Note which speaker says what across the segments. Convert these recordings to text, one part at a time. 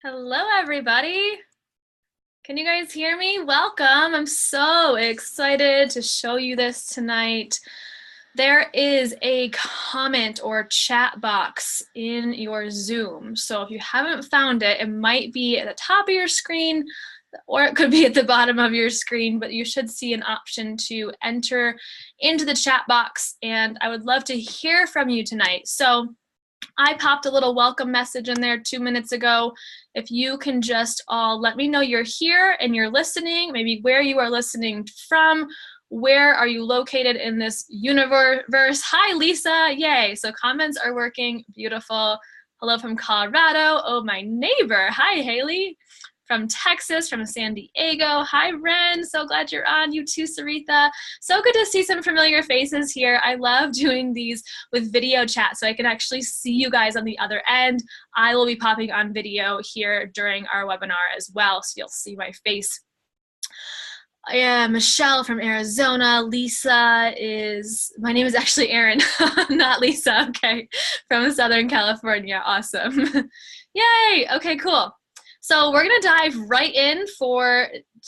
Speaker 1: Hello, everybody. Can you guys hear me? Welcome. I'm so excited to show you this tonight. There is a comment or chat box in your Zoom. So if you haven't found it, it might be at the top of your screen or it could be at the bottom of your screen, but you should see an option to enter into the chat box. And I would love to hear from you tonight. So I popped a little welcome message in there 2 minutes ago. If you can just all let me know you're here and you're listening, maybe where you are listening from, where are you located in this universe? Hi, Lisa. Yay. So comments are working. Beautiful. Hello from Colorado. Oh, my neighbor. Hi, Haley. From Texas, from San Diego. Hi, Ren. So glad you're on. You too, Saritha. So good to see some familiar faces here. I love doing these with video chat so I can actually see you guys on the other end. I will be popping on video here during our webinar as well, so you'll see my face. Yeah, Michelle from Arizona. Lisa is, my name is actually Erin, not Lisa, okay, from Southern California. Awesome. Yay, okay, cool. So we're gonna dive right in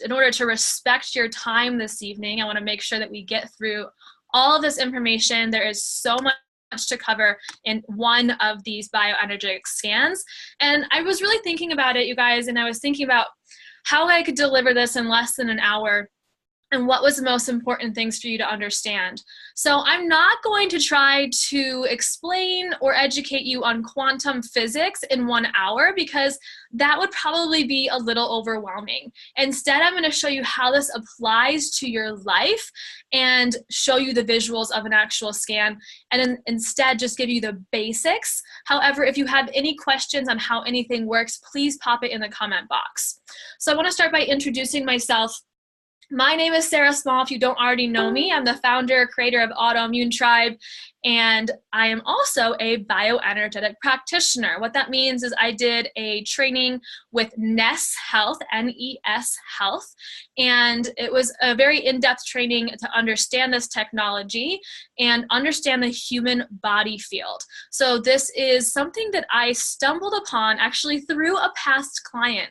Speaker 1: in order to respect your time this evening. I wanna make sure that we get through all of this information. There is so much to cover in one of these bioenergetic scans. And I was really thinking about it, you guys, and I was thinking about how I could deliver this in less than an hour and what was the most important things for you to understand. So I'm not going to try to explain or educate you on quantum physics in 1 hour because that would probably be a little overwhelming. Instead, I'm going to show you how this applies to your life and show you the visuals of an actual scan, and then instead just give you the basics. However, if you have any questions on how anything works, please pop it in the comment box. So I want to start by introducing myself. My name is Sarah Small. If you don't already know me, I'm the founder, creator of Autoimmune Tribe, and I am also a bioenergetic practitioner. What that means is I did a training with NES Health, N-E-S Health, and it was a very in-depth training to understand this technology and understand the human body field. So this is something that I stumbled upon actually through a past client.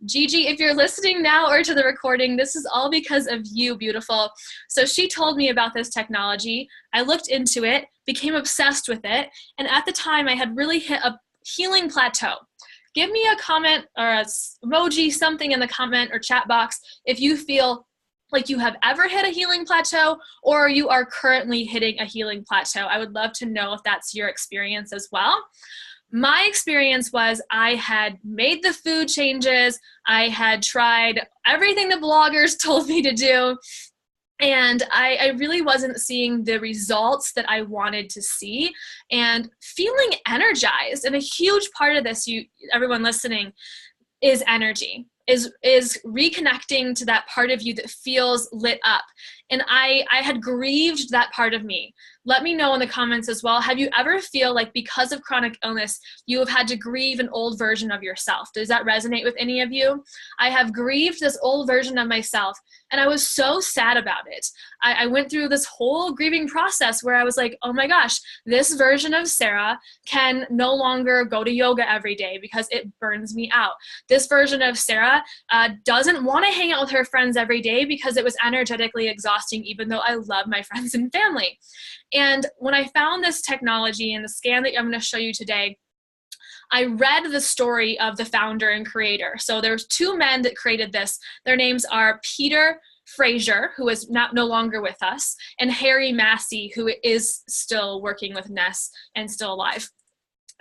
Speaker 1: Gigi, if you're listening now or to the recording, this is all because of you, beautiful. So she told me about this technology. I looked into it, became obsessed with it, and at the time I had really hit a healing plateau. Give me a comment or a emoji, something in the comment or chat box if you feel like you have ever hit a healing plateau or you are currently hitting a healing plateau. I would love to know if that's your experience as well. My experience was I had made the food changes, I had tried everything the bloggers told me to do, and I really wasn't seeing the results that I wanted to see and feeling energized. And a huge part of this, everyone listening, is energy, is reconnecting to that part of you that feels lit up. And I had grieved that part of me. Let me know in the comments as well. Have you ever feel like because of chronic illness, you have had to grieve an old version of yourself? Does that resonate with any of you? I have grieved this old version of myself, and I was so sad about it. I went through this whole grieving process where I was like, oh my gosh, this version of Sarah can no longer go to yoga every day because it burns me out. This version of Sarah doesn't want to hang out with her friends every day because it was energetically exhausting, even though I love my friends and family. And when I found this technology and the scan that I'm going to show you today, I read the story of the founder and creator. So there's two men that created this. Their names are Peter Fraser, who is no longer with us, and Harry Massey, who is still working with NES and still alive.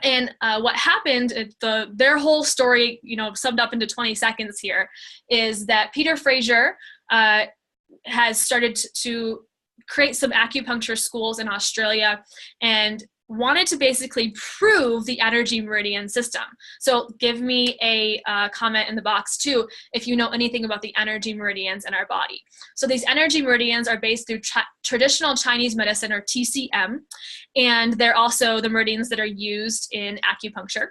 Speaker 1: And what happened, their whole story, summed up into 20 seconds here, is that Peter Fraser has started to create some acupuncture schools in Australia, and wanted to basically prove the energy meridian system. So give me a comment in the box too if you know anything about the energy meridians in our body. So these energy meridians are based through traditional Chinese medicine, or TCM, and they're also the meridians that are used in acupuncture.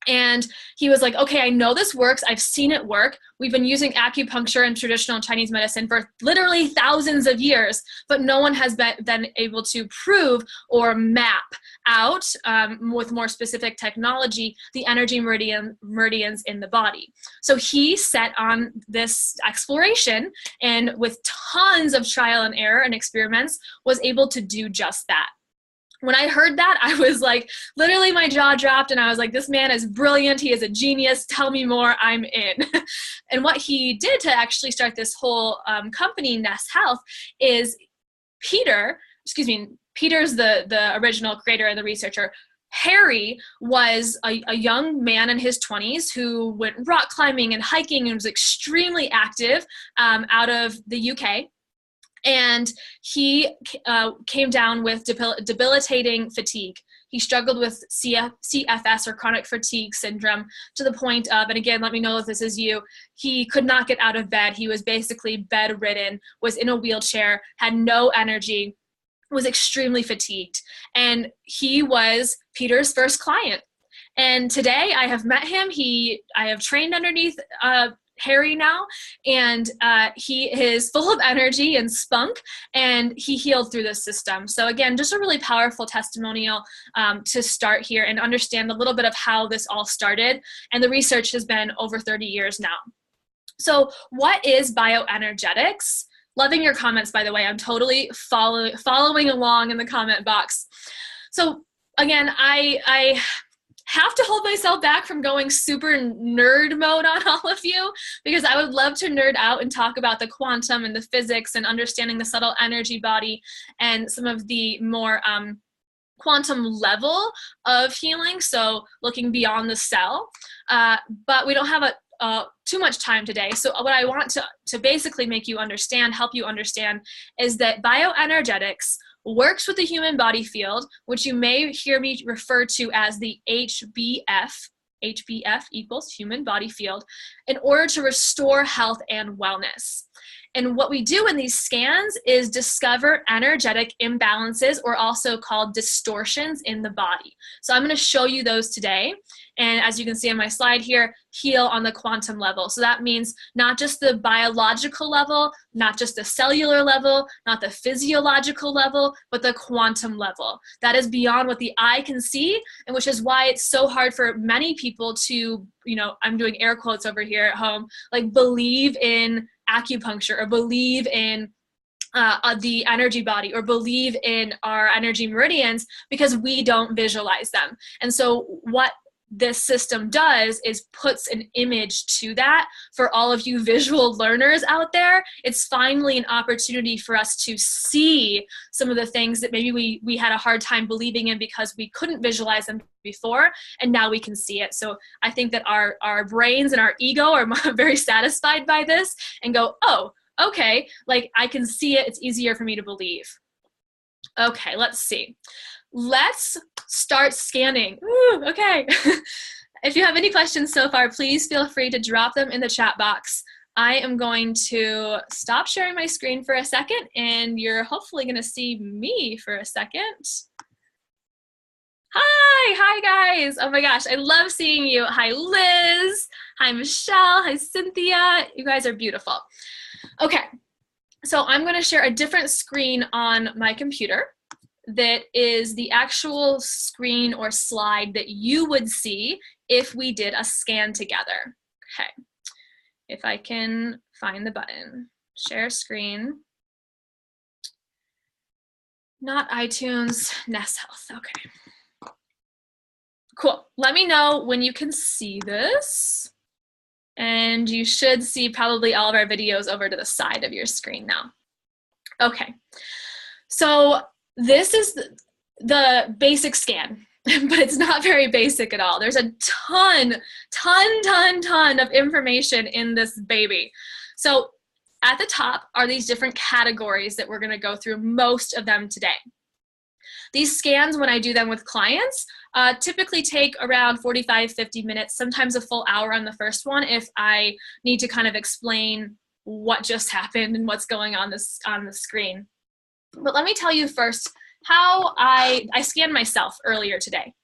Speaker 1: And he was like, okay, I know this works. I've seen it work. We've been using acupuncture and traditional Chinese medicine for literally thousands of years, but no one has been able to prove or map out with more specific technology the energy meridians in the body. So he set on this exploration, and with tons of trial and error and experiments, was able to do just that. When I heard that, I was like, literally my jaw dropped, and I was like, this man is brilliant. He is a genius. Tell me more. I'm in. And what he did to actually start this whole company, Nest Health, is Peter's the original creator and the researcher. Harry was a young man in his 20s who went rock climbing and hiking and was extremely active out of the UK. And he came down with debilitating fatigue. He struggled with CFS, or chronic fatigue syndrome, to the point of, and again, let me know if this is you, he could not get out of bed. He was basically bedridden, was in a wheelchair, had no energy, was extremely fatigued. And he was Peter's first client. And today I have met him. I have trained underneath Harry now, and he is full of energy and spunk, and he healed through this system. So again, just a really powerful testimonial to start here and understand a little bit of how this all started. And the research has been over 30 years now. So what is bioenergetics? Loving your comments, by the way. I'm totally following along in the comment box. So again, I have to hold myself back from going super nerd mode on all of you, because I would love to nerd out and talk about the quantum and the physics and understanding the subtle energy body and some of the more quantum level of healing, so looking beyond the cell. But we don't have too much time today. So what I want to basically make you understand, help you understand, is that bioenergetics works with the human body field, which you may hear me refer to as the HBF equals human body field, in order to restore health and wellness. And what we do in these scans is discover energetic imbalances, or also called distortions, in the body. So I'm going to show you those today. And as you can see on my slide here, heal on the quantum level. So that means not just the biological level, not just the cellular level, not the physiological level, but the quantum level. That is beyond what the eye can see, and which is why it's so hard for many people to, I'm doing air quotes over here at home, like believe in acupuncture, or believe in the energy body, or believe in our energy meridians, because we don't visualize them. And so what this system does is puts an image to that for all of you visual learners out there. It's finally an opportunity for us to see some of the things that maybe we had a hard time believing in because we couldn't visualize them before, and now we can see it. So I think that our brains and our ego are very satisfied by this and go, oh, okay, like I can see it, it's easier for me to believe. Okay, let's see. Let's start scanning. Ooh, okay. If you have any questions so far, please feel free to drop them in the chat box. I am going to stop sharing my screen for a second, and you're hopefully going to see me for a second. Hi guys. Oh my gosh, I love seeing you. Hi Liz, hi Michelle, hi Cynthia. You guys are beautiful. Okay, so I'm going to share a different screen on my computer that is the actual screen or slide that you would see if we did a scan together. Okay, if I can find the button, share screen, not iTunes, Nest Health. Okay, cool. Let me know when you can see this, and you should see probably all of our videos over to the side of your screen now. Okay, so this is the basic scan, but it's not very basic at all. There's a ton of information in this baby. So at the top are these different categories that we're going to go through, most of them today. These scans, when I do them with clients, typically take around 45, 50 minutes, sometimes a full hour on the first one if I need to kind of explain what just happened and what's going on the screen. But let me tell you first how I scanned myself earlier today.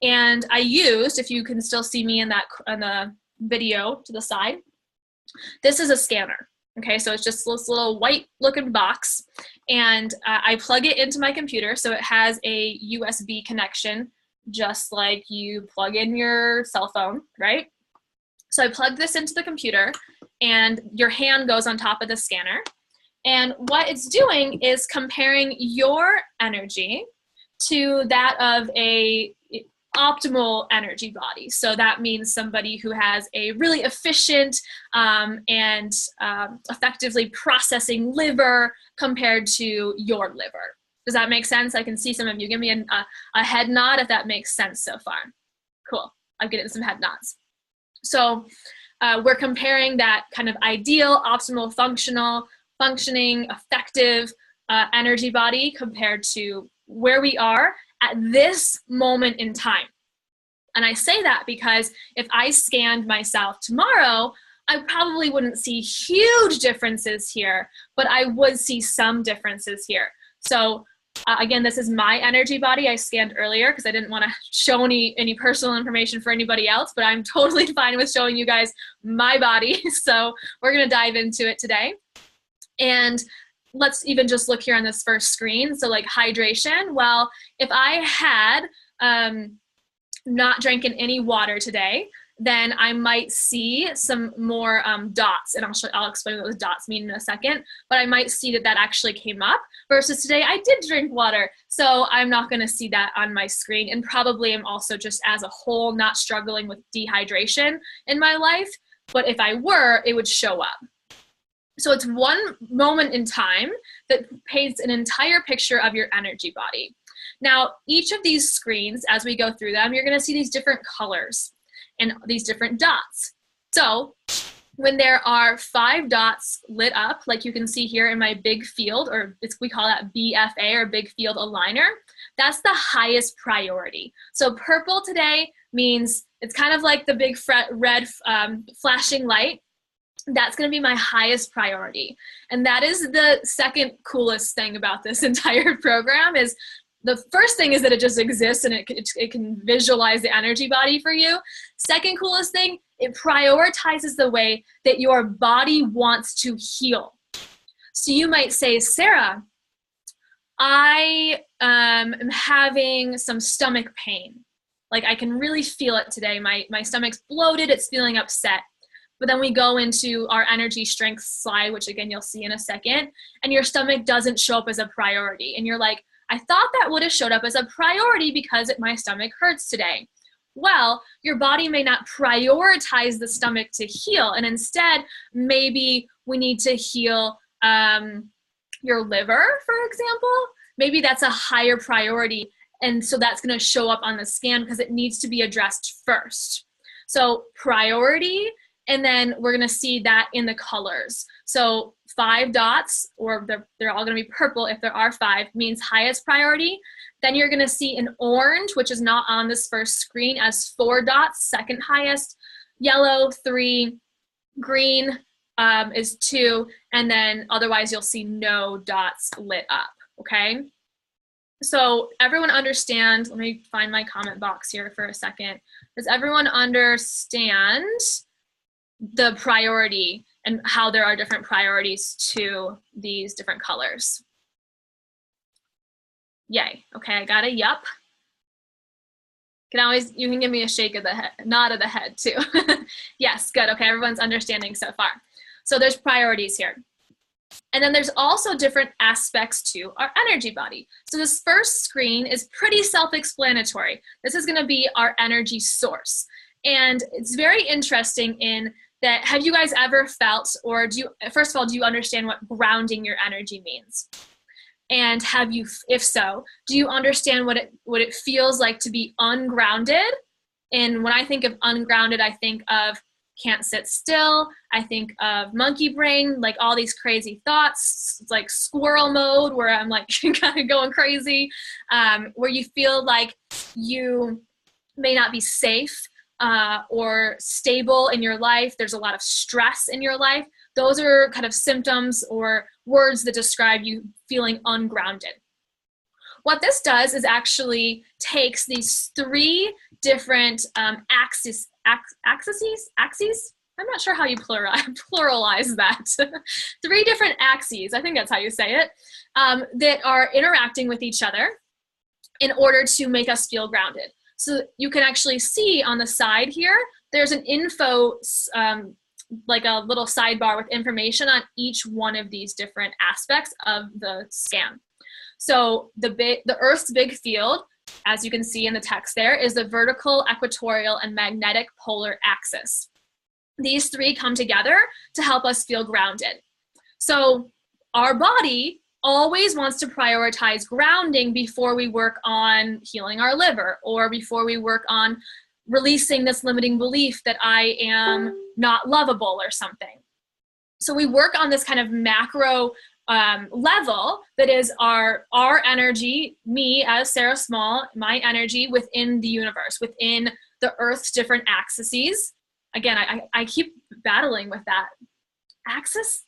Speaker 1: And I used, if you can still see me in the video to the side, this is a scanner. Okay, so it's just this little white looking box, and I plug it into my computer, so it has a USB connection, just like you plug in your cell phone, right? So I plug this into the computer, and your hand goes on top of the scanner. And what it's doing is comparing your energy to that of a optimal energy body. So that means somebody who has a really efficient and effectively processing liver compared to your liver. Does that make sense? I can see some of you. Give me a head nod if that makes sense so far. Cool. I'm getting some head nods. So we're comparing that kind of ideal, optimal, functioning, effective energy body compared to where we are at this moment in time. And I say that because if I scanned myself tomorrow, I probably wouldn't see huge differences here, but I would see some differences here. So again, this is my energy body I scanned earlier because I didn't want to show any personal information for anybody else, but I'm totally fine with showing you guys my body. So we're going to dive into it today. And let's even just look here on this first screen. So like hydration, well, if I had not drinking any water today, then I might see some more dots, and I'll explain what those dots mean in a second, but I might see that actually came up, versus today I did drink water, so I'm not gonna see that on my screen, and probably I'm also just as a whole not struggling with dehydration in my life, but if I were, it would show up. So it's one moment in time that paints an entire picture of your energy body. Now, each of these screens, as we go through them, you're going to see these different colors and these different dots. So when there are 5 dots lit up, like you can see here in my big field, or we call that BFA, or big field aligner, that's the highest priority. So purple today means it's kind of like the big red flashing light. That's going to be my highest priority. And that is the second coolest thing about this entire program. Is the first thing is that it just exists and it can visualize the energy body for you. Second coolest thing, it prioritizes the way that your body wants to heal. So you might say, Sarah, I am having some stomach pain. Like I can really feel it today. My stomach's bloated, it's feeling upset. But then we go into our energy strength slide, which again, you'll see in a second, and your stomach doesn't show up as a priority. And you're like, I thought that would have showed up as a priority because my stomach hurts today. Well, your body may not prioritize the stomach to heal. And instead, maybe we need to heal your liver, for example. Maybe that's a higher priority. And so that's going to show up on the scan because it needs to be addressed first. So priority. And then we're going to see that in the colors. So 5 dots, or they're all going to be purple if there are 5, means highest priority. Then you're going to see an orange, which is not on this first screen, as 4 dots, second highest. Yellow, 3. Green is 2. And then otherwise you'll see no dots lit up, okay? So everyone understand, let me find my comment box here for a second. Does everyone understand the priority and how there are different priorities to these different colors? Yay. Okay, I got a yup. You can give me a shake of the head, nod of the head too. Yes, good. Okay, everyone's understanding so far. So there's priorities here. And then there's also different aspects to our energy body. So this first screen is pretty self-explanatory. This is going to be our energy source. And it's very interesting in that, have you guys ever felt, or first of all, do you understand what grounding your energy means? And have you, if so, do you understand what it feels like to be ungrounded? And when I think of ungrounded, I think of can't sit still. I think of monkey brain, like all these crazy thoughts. It's like squirrel mode where I'm like kind of going crazy, where you feel like you may not be safe or stable in your life. There's a lot of stress in your life. Those are kind of symptoms or words that describe you feeling ungrounded. What this does is actually takes these three different axes. I'm not sure how you pluralize that. Three different axes, I think that's how you say it, that are interacting with each other in order to make us feel grounded. So you can actually see on the side here, there's an info, like a little sidebar with information on each one of these different aspects of the scan. So the Earth's big field, as you can see in the text there, is the vertical, equatorial, and magnetic polar axis. These three come together to help us feel grounded. So our body always wants to prioritize grounding before we work on healing our liver, or before we work on releasing this limiting belief that I am not lovable or something. So we work on this kind of macro level that is our energy, me as Sarah Small, my energy within the universe, within the Earth's different axes. Again, I keep battling with that. Axes.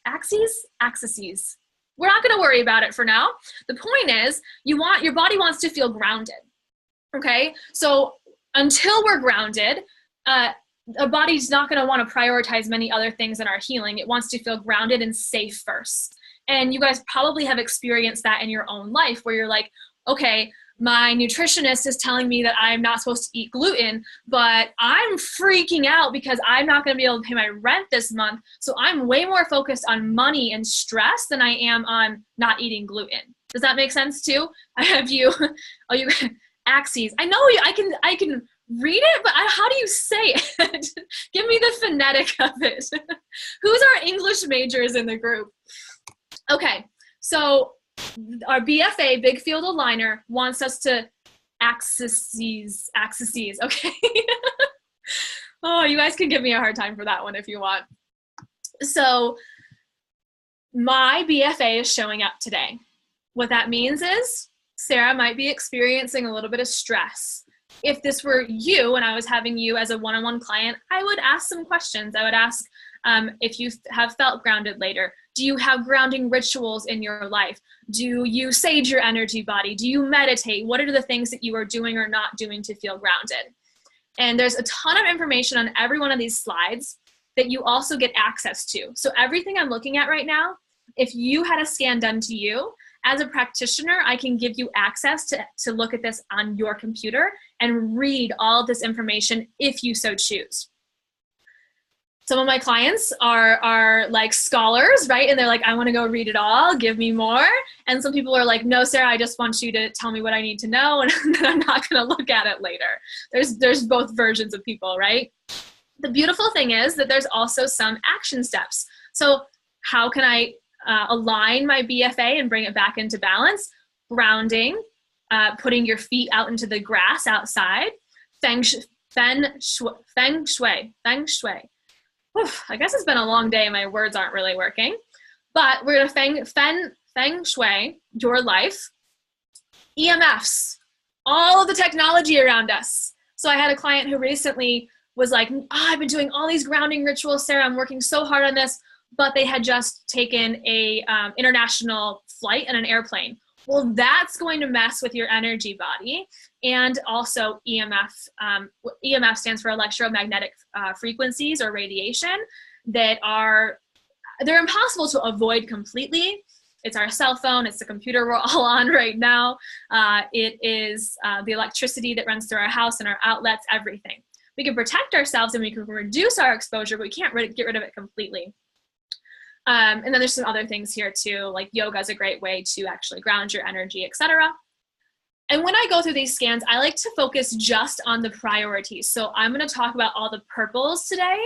Speaker 1: We're not going to worry about it for now. The point is, your body wants to feel grounded. Okay, so until we're grounded, the body's not going to want to prioritize many other things in our healing. It wants to feel grounded and safe first. And you guys probably have experienced that in your own life where you're like, okay, my nutritionist is telling me that I'm not supposed to eat gluten, but I'm freaking out because I'm not going to be able to pay my rent this month. So I'm way more focused on money and stress than I am on not eating gluten. Does that make sense too? I have you, you axes. I know I can read it, but how do you say it? Give me the phonetic of it. Who's our English majors in the group? Okay, so our BFA, Big Field Aligner, wants us to axes, okay? Oh, you guys can give me a hard time for that one if you want. So my BFA is showing up today. What that means is Sarah might be experiencing a little bit of stress. If this were you and I was having you as a one-on-one client, I would ask some questions. I would ask if you have felt grounded later. Do you have grounding rituals in your life? Do you sage your energy body? Do you meditate? What are the things that you are doing or not doing to feel grounded? And there's a ton of information on every one of these slides that you also get access to. So everything I'm looking at right now, if you had a scan done to you, as a practitioner, I can give you access to look at this on your computer and read all of this information if you so choose. Some of my clients are like scholars, right? And they're like, I want to go read it all, give me more. And some people are like, no, Sarah, I just want you to tell me what I need to know, and then I'm not going to look at it later. There's both versions of people, right? The beautiful thing is that there's also some action steps. So how can I align my BFA and bring it back into balance? Grounding, putting your feet out into the grass outside, feng shui. I guess it's been a long day. My words aren't really working, but we're gonna feng shui your life. EMFs, all of the technology around us. So I had a client who recently was like, I've been doing all these grounding rituals, Sarah, I'm working so hard on this, but they had just taken a international flight in an airplane. Well, that's going to mess with your energy body. And also EMF. EMF stands for electromagnetic frequencies or radiation they're impossible to avoid completely. It's our cell phone, it's the computer we're all on right now. It is the electricity that runs through our house and our outlets, everything. We can protect ourselves and we can reduce our exposure, but we can't get rid of it completely. And then there's some other things here too, like yoga is a great way to actually ground your energy, etc. And when I go through these scans, I like to focus just on the priorities. So I'm going to talk about all the purples today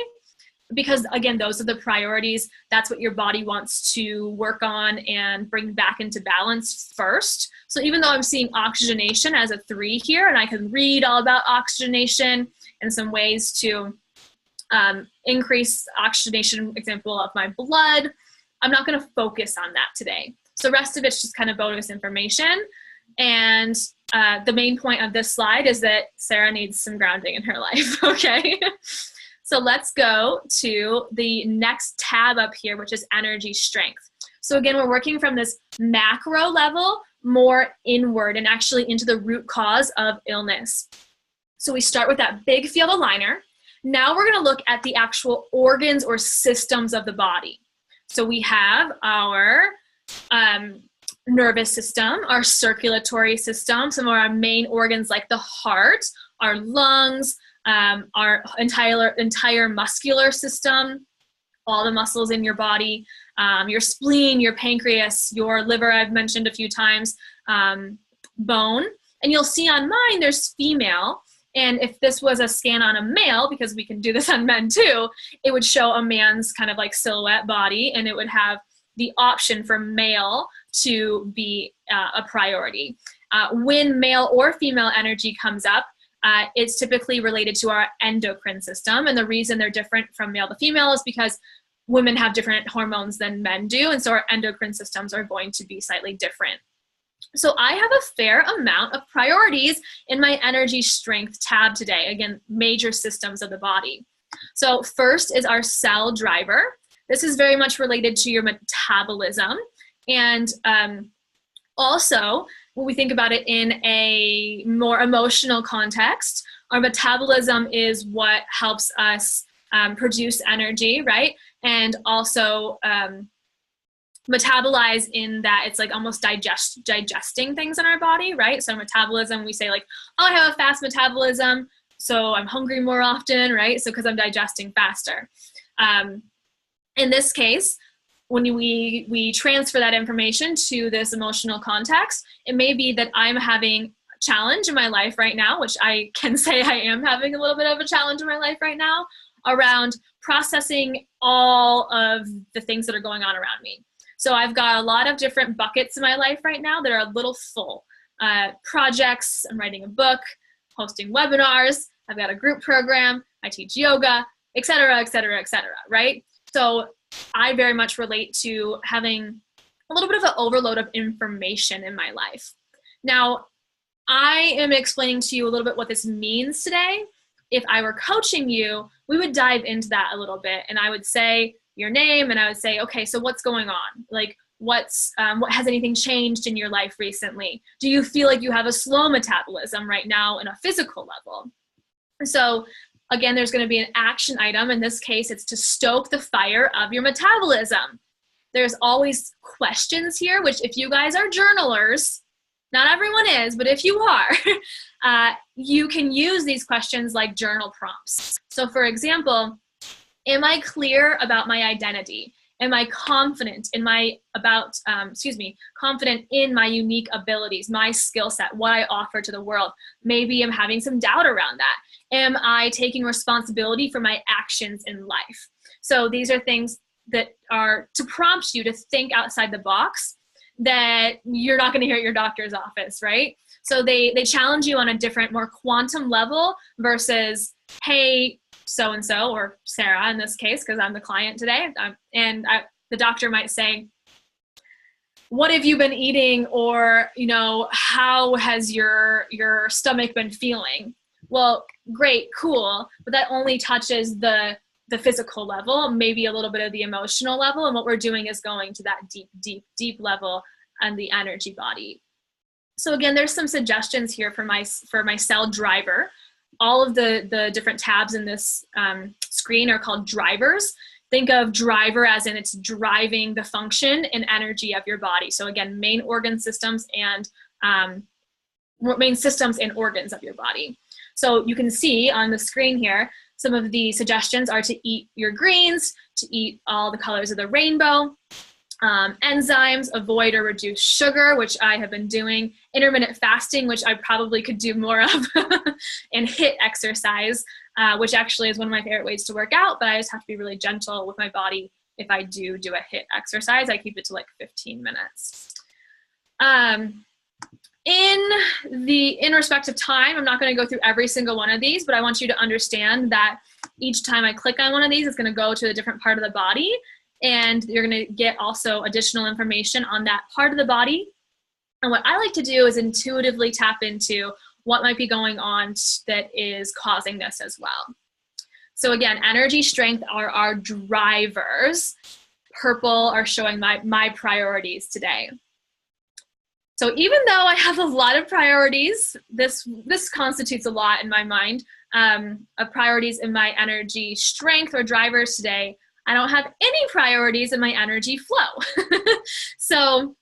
Speaker 1: because, again, those are the priorities. That's what your body wants to work on and bring back into balance first. So even though I'm seeing oxygenation as a 3 here, and I can read all about oxygenation and some ways to increase oxygenation, example of my blood. I'm not going to focus on that today. So the rest of it's just kind of bonus information. And the main point of this slide is that Sarah needs some grounding in her life, okay? So let's go to the next tab up here, which is energy strength. So again, we're working from this macro level more inward and actually into the root cause of illness. So we start with that big field aligner. Now we're going to look at the actual organs or systems of the body. So we have our nervous system, our circulatory system, some of our main organs like the heart, our lungs, our entire muscular system, all the muscles in your body, your spleen, your pancreas, your liver, I've mentioned a few times, bone. And you'll see on mine, there's female. And if this was a scan on a male, because we can do this on men too, it would show a man's kind of like silhouette body, and it would have the option for male to be a priority. When male or female energy comes up, it's typically related to our endocrine system. And the reason they're different from male to female is because women have different hormones than men do. And so our endocrine systems are going to be slightly different. So I have a fair amount of priorities in my energy strength tab today. Again, major systems of the body. So first is our cell driver. This is very much related to your metabolism. And also, when we think about it in a more emotional context, our metabolism is what helps us produce energy, right? And also metabolize in that it's like almost digesting things in our body, right? So metabolism, we say like, oh, I have a fast metabolism, so I'm hungry more often, right? So because I'm digesting faster. In this case, when we transfer that information to this emotional context, it may be that I'm having a challenge in my life right now, which I can say I am having a little bit of a challenge in my life right now around processing all of the things that are going on around me. So I've got a lot of different buckets in my life right now that are a little full. Projects, I'm writing a book, hosting webinars, I've got a group program, I teach yoga, et cetera, et cetera, et cetera, right? So I very much relate to having a little bit of an overload of information in my life. Now, I am explaining to you a little bit what this means today. If I were coaching you, we would dive into that a little bit, and I would say your name, and I would say, okay, so what's going on? Like, what has anything changed in your life recently? Do you feel like you have a slow metabolism right now in a physical level? So again, there's going to be an action item. In this case, it's to stoke the fire of your metabolism. There's always questions here, which if you guys are journalers, not everyone is, but if you are, you can use these questions like journal prompts. So for example, am I clear about my identity? Am I confident in confident in my unique abilities, my skill set, what I offer to the world? Maybe I'm having some doubt around that. Am I taking responsibility for my actions in life? So these are things that are to prompt you to think outside the box that you're not going to hear at your doctor's office, right? So they challenge you on a different, more quantum level versus, hey, so-and-so, or Sarah in this case, because I'm the client today, the doctor might say, what have you been eating? Or, how has your stomach been feeling? Well, great, cool, but that only touches the physical level, maybe a little bit of the emotional level, and what we're doing is going to that deep level and the energy body. So again, there's some suggestions here for my cell driver. All of the different tabs in this screen are called drivers. Think of driver as in it's driving the function and energy of your body. So again, main organ systems and main systems and organs of your body. So you can see on the screen here, some of the suggestions are to eat your greens, to eat all the colors of the rainbow, enzymes, avoid or reduce sugar, which I have been doing, intermittent fasting, which I probably could do more of, and HIIT exercise, which actually is one of my favorite ways to work out, but I just have to be really gentle with my body. If I do a HIIT exercise, I keep it to like 15 minutes. in respect of time, I'm not going to go through every single one of these, but I want you to understand that each time I click on one of these, it's going to go to a different part of the body, and you're going to get also additional information on that part of the body. And what I like to do is intuitively tap into what might be going on that is causing this as well. So again, energy, strength are our drivers. Purple are showing my priorities today. So even though I have a lot of priorities, this constitutes a lot in my mind, of priorities in my energy, strength, or drivers today, I don't have any priorities in my energy flow. So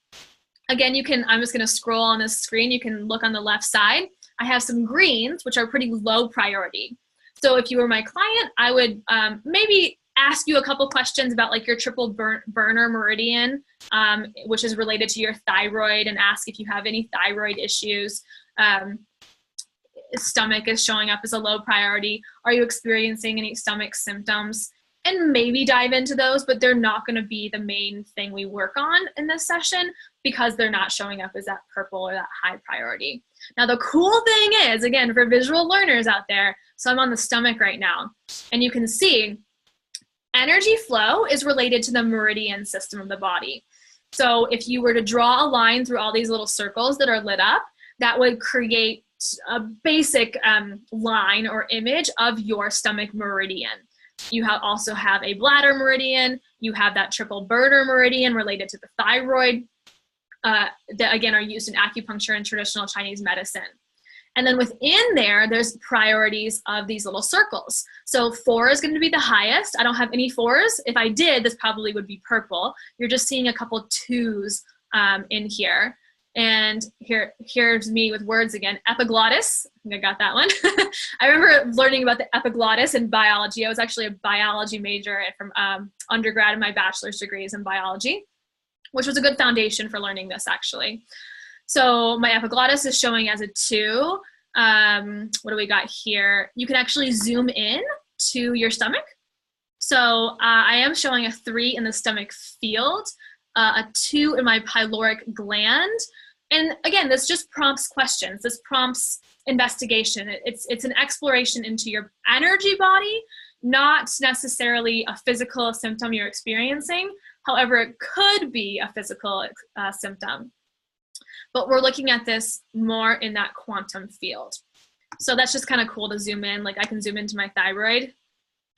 Speaker 1: again, I'm just gonna scroll on this screen. You can look on the left side. I have some greens, which are pretty low priority. So if you were my client, I would maybe ask you a couple questions about like your triple burner meridian, which is related to your thyroid, and ask if you have any thyroid issues. Stomach is showing up as a low priority. Are you experiencing any stomach symptoms? And maybe dive into those, but they're not going to be the main thing we work on in this session because they're not showing up as that purple or that high priority. Now, the cool thing is, again, for visual learners out there, so I'm on the stomach right now, and you can see energy flow is related to the meridian system of the body. So if you were to draw a line through all these little circles that are lit up, that would create a basic line or image of your stomach meridian. You also have a bladder meridian. You have that triple burner meridian related to the thyroid that, again, are used in acupuncture and traditional Chinese medicine. And then within there's priorities of these little circles. So 4 is going to be the highest. I don't have any 4s. If I did, this probably would be purple. You're just seeing a couple 2s in here. And here's me with words again. Epiglottis. I think I got that one. I remember learning about the epiglottis in biology. I was actually a biology major from undergrad, and my bachelor's degree is in biology, which was a good foundation for learning this actually. So my epiglottis is showing as a 2. What do we got here? You can actually zoom in to your stomach. So I am showing a 3 in the stomach field, a 2 in my pyloric gland. And again, this just prompts questions. This prompts investigation. It's an exploration into your energy body, not necessarily a physical symptom you're experiencing. However, it could be a physical symptom. But we're looking at this more in that quantum field. So that's just kind of cool to zoom in. Like I can zoom into my thyroid,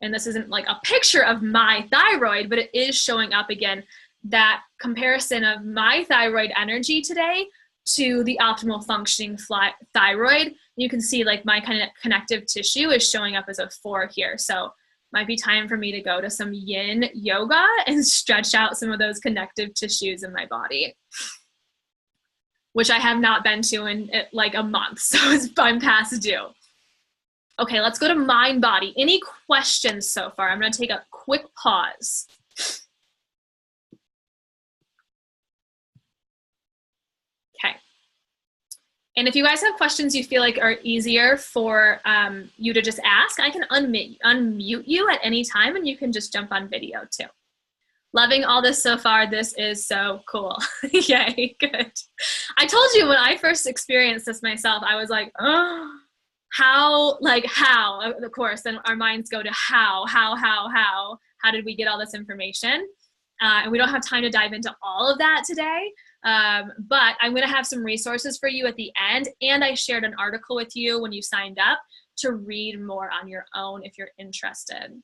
Speaker 1: and this isn't like a picture of my thyroid, but it is showing up again, that comparison of my thyroid energy today to the optimal functioning thyroid. You can see like my kind of connective tissue is showing up as a 4 here. So might be time for me to go to some yin yoga and stretch out some of those connective tissues in my body, which I have not been to in like a month. So I'm past due. Okay, let's go to mind body. Any questions so far? I'm going to take a quick pause. Okay. And if you guys have questions you feel like are easier for you to just ask, I can unmute you at any time, and you can just jump on video too. Loving all this so far. This is so cool. Yay, good. I told you when I first experienced this myself, I was like, oh, how, of course, then our minds go to how did we get all this information? And we don't have time to dive into all of that today. But I'm going to have some resources for you at the end. And I shared an article with you when you signed up to read more on your own if you're interested.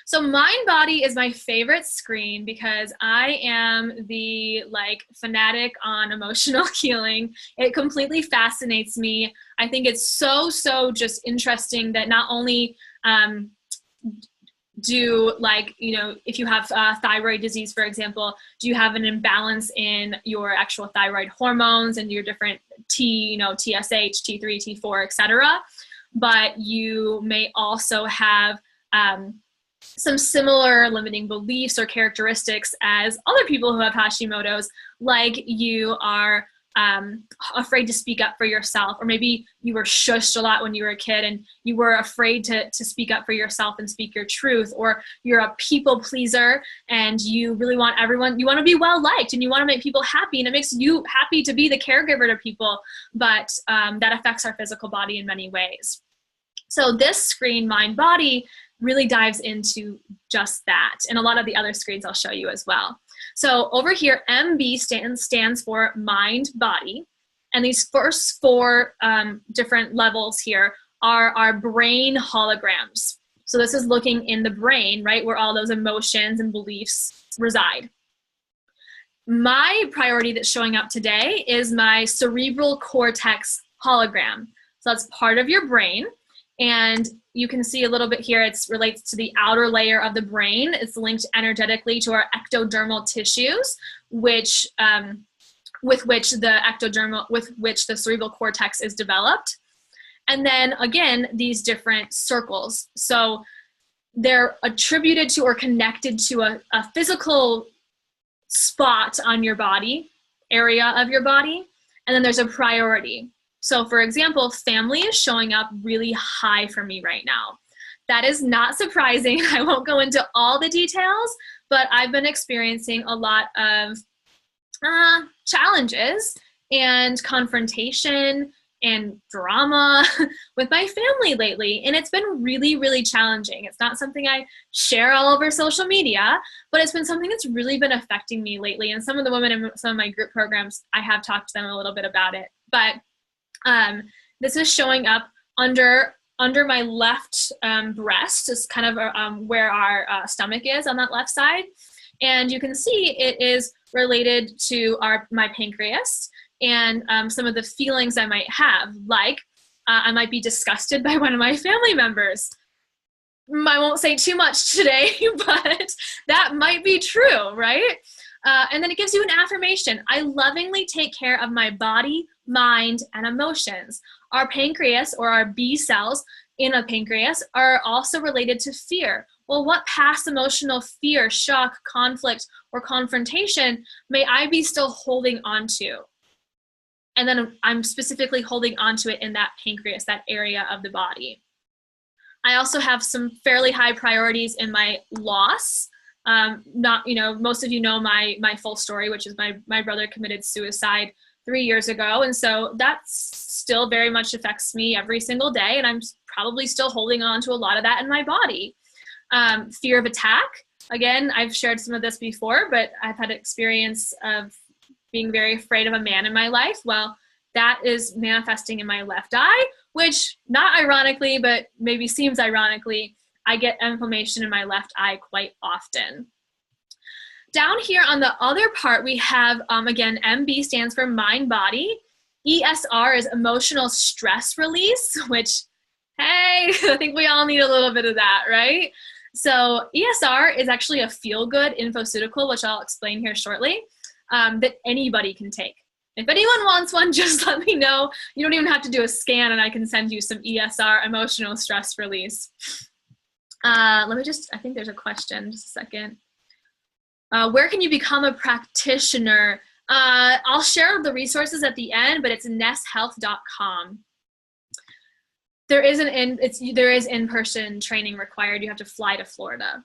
Speaker 1: So Mind Body is my favorite screen because I am the fanatic on emotional healing. It completely fascinates me. I think it's so just interesting that not only if you have thyroid disease, for example, do you have an imbalance in your actual thyroid hormones and your different TSH, T3, T4, etc. But you may also have some similar limiting beliefs or characteristics as other people who have Hashimoto's, like you are afraid to speak up for yourself, or maybe you were shushed a lot when you were a kid and you were afraid to speak up for yourself and speak your truth, or you're a people pleaser and you really want everyone, you want to be well liked and you want to make people happy, and it makes you happy to be the caregiver to people, but that affects our physical body in many ways. So this screen, Mind Body, really dives into just that, and a lot of the other screens I'll show you as well. So over here, MB stands for Mind Body, and these first four different levels here are our brain holograms. So this is looking in the brain, right, where all those emotions and beliefs reside. My priority that's showing up today is my cerebral cortex hologram. So that's part of your brain. And you can see a little bit here, it relates to the outer layer of the brain. It's linked energetically to our ectodermal tissues, which with which the cerebral cortex is developed. And then again, these different circles. So they're attributed to or connected to a physical spot on your body, area of your body, and then there's a priority. So for example, family is showing up really high for me right now. That is not surprising. I won't go into all the details, but I've been experiencing a lot of challenges and confrontation and drama with my family lately. And it's been really, really challenging. It's not something I share all over social media, but it's been something that's really been affecting me lately. And some of the women in some of my group programs, I have talked to them a little bit about it. But this is showing up under my left breast, is kind of where our stomach is on that left side. And you can see it is related to my pancreas and some of the feelings I might have, like I might be disgusted by one of my family members. I won't say too much today, but that might be true, right? And then it gives you an affirmation. I lovingly take care of my body, mind, and emotions. Our pancreas, or our B cells in a pancreas, are also related to fear. Well, what past emotional fear, shock, conflict, or confrontation may I be still holding on to? And then I'm specifically holding on to it in that pancreas, that area of the body. I also have some fairly high priorities in my loss. Most of you know my full story, which is my brother committed suicide 3 years ago. And so that still very much affects me every single day. And I'm probably still holding on to a lot of that in my body. Fear of attack. Again, I've shared some of this before, but I've had experience of being very afraid of a man in my life. Well, that is manifesting in my left eye, which, not ironically, but maybe seems ironically, I get inflammation in my left eye quite often. Down here on the other part, we have, again, MB stands for mind body. ESR is emotional stress release, which, hey, I think we all need a little bit of that, right? So ESR is actually a feel-good infoceutical, which I'll explain here shortly, that anybody can take. If anyone wants one, just let me know. You don't even have to do a scan, and I can send you some ESR, emotional stress release. I think there's a question, just a second. Where can you become a practitioner? I'll share the resources at the end, but it's nesthealth.com. There is in-person training required. You have to fly to Florida.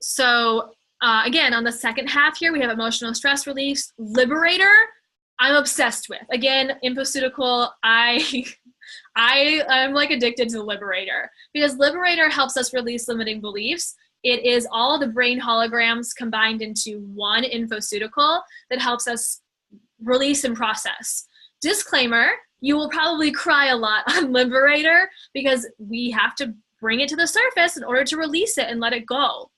Speaker 1: So again, on the second half here, we have emotional stress release. Liberator, I'm obsessed with. Again, infoceutical, I'm like addicted to Liberator, because Liberator helps us release limiting beliefs. It is all the brain holograms combined into one infoceutical that helps us release and process. Disclaimer, you will probably cry a lot on Liberator because we have to bring it to the surface in order to release it and let it go.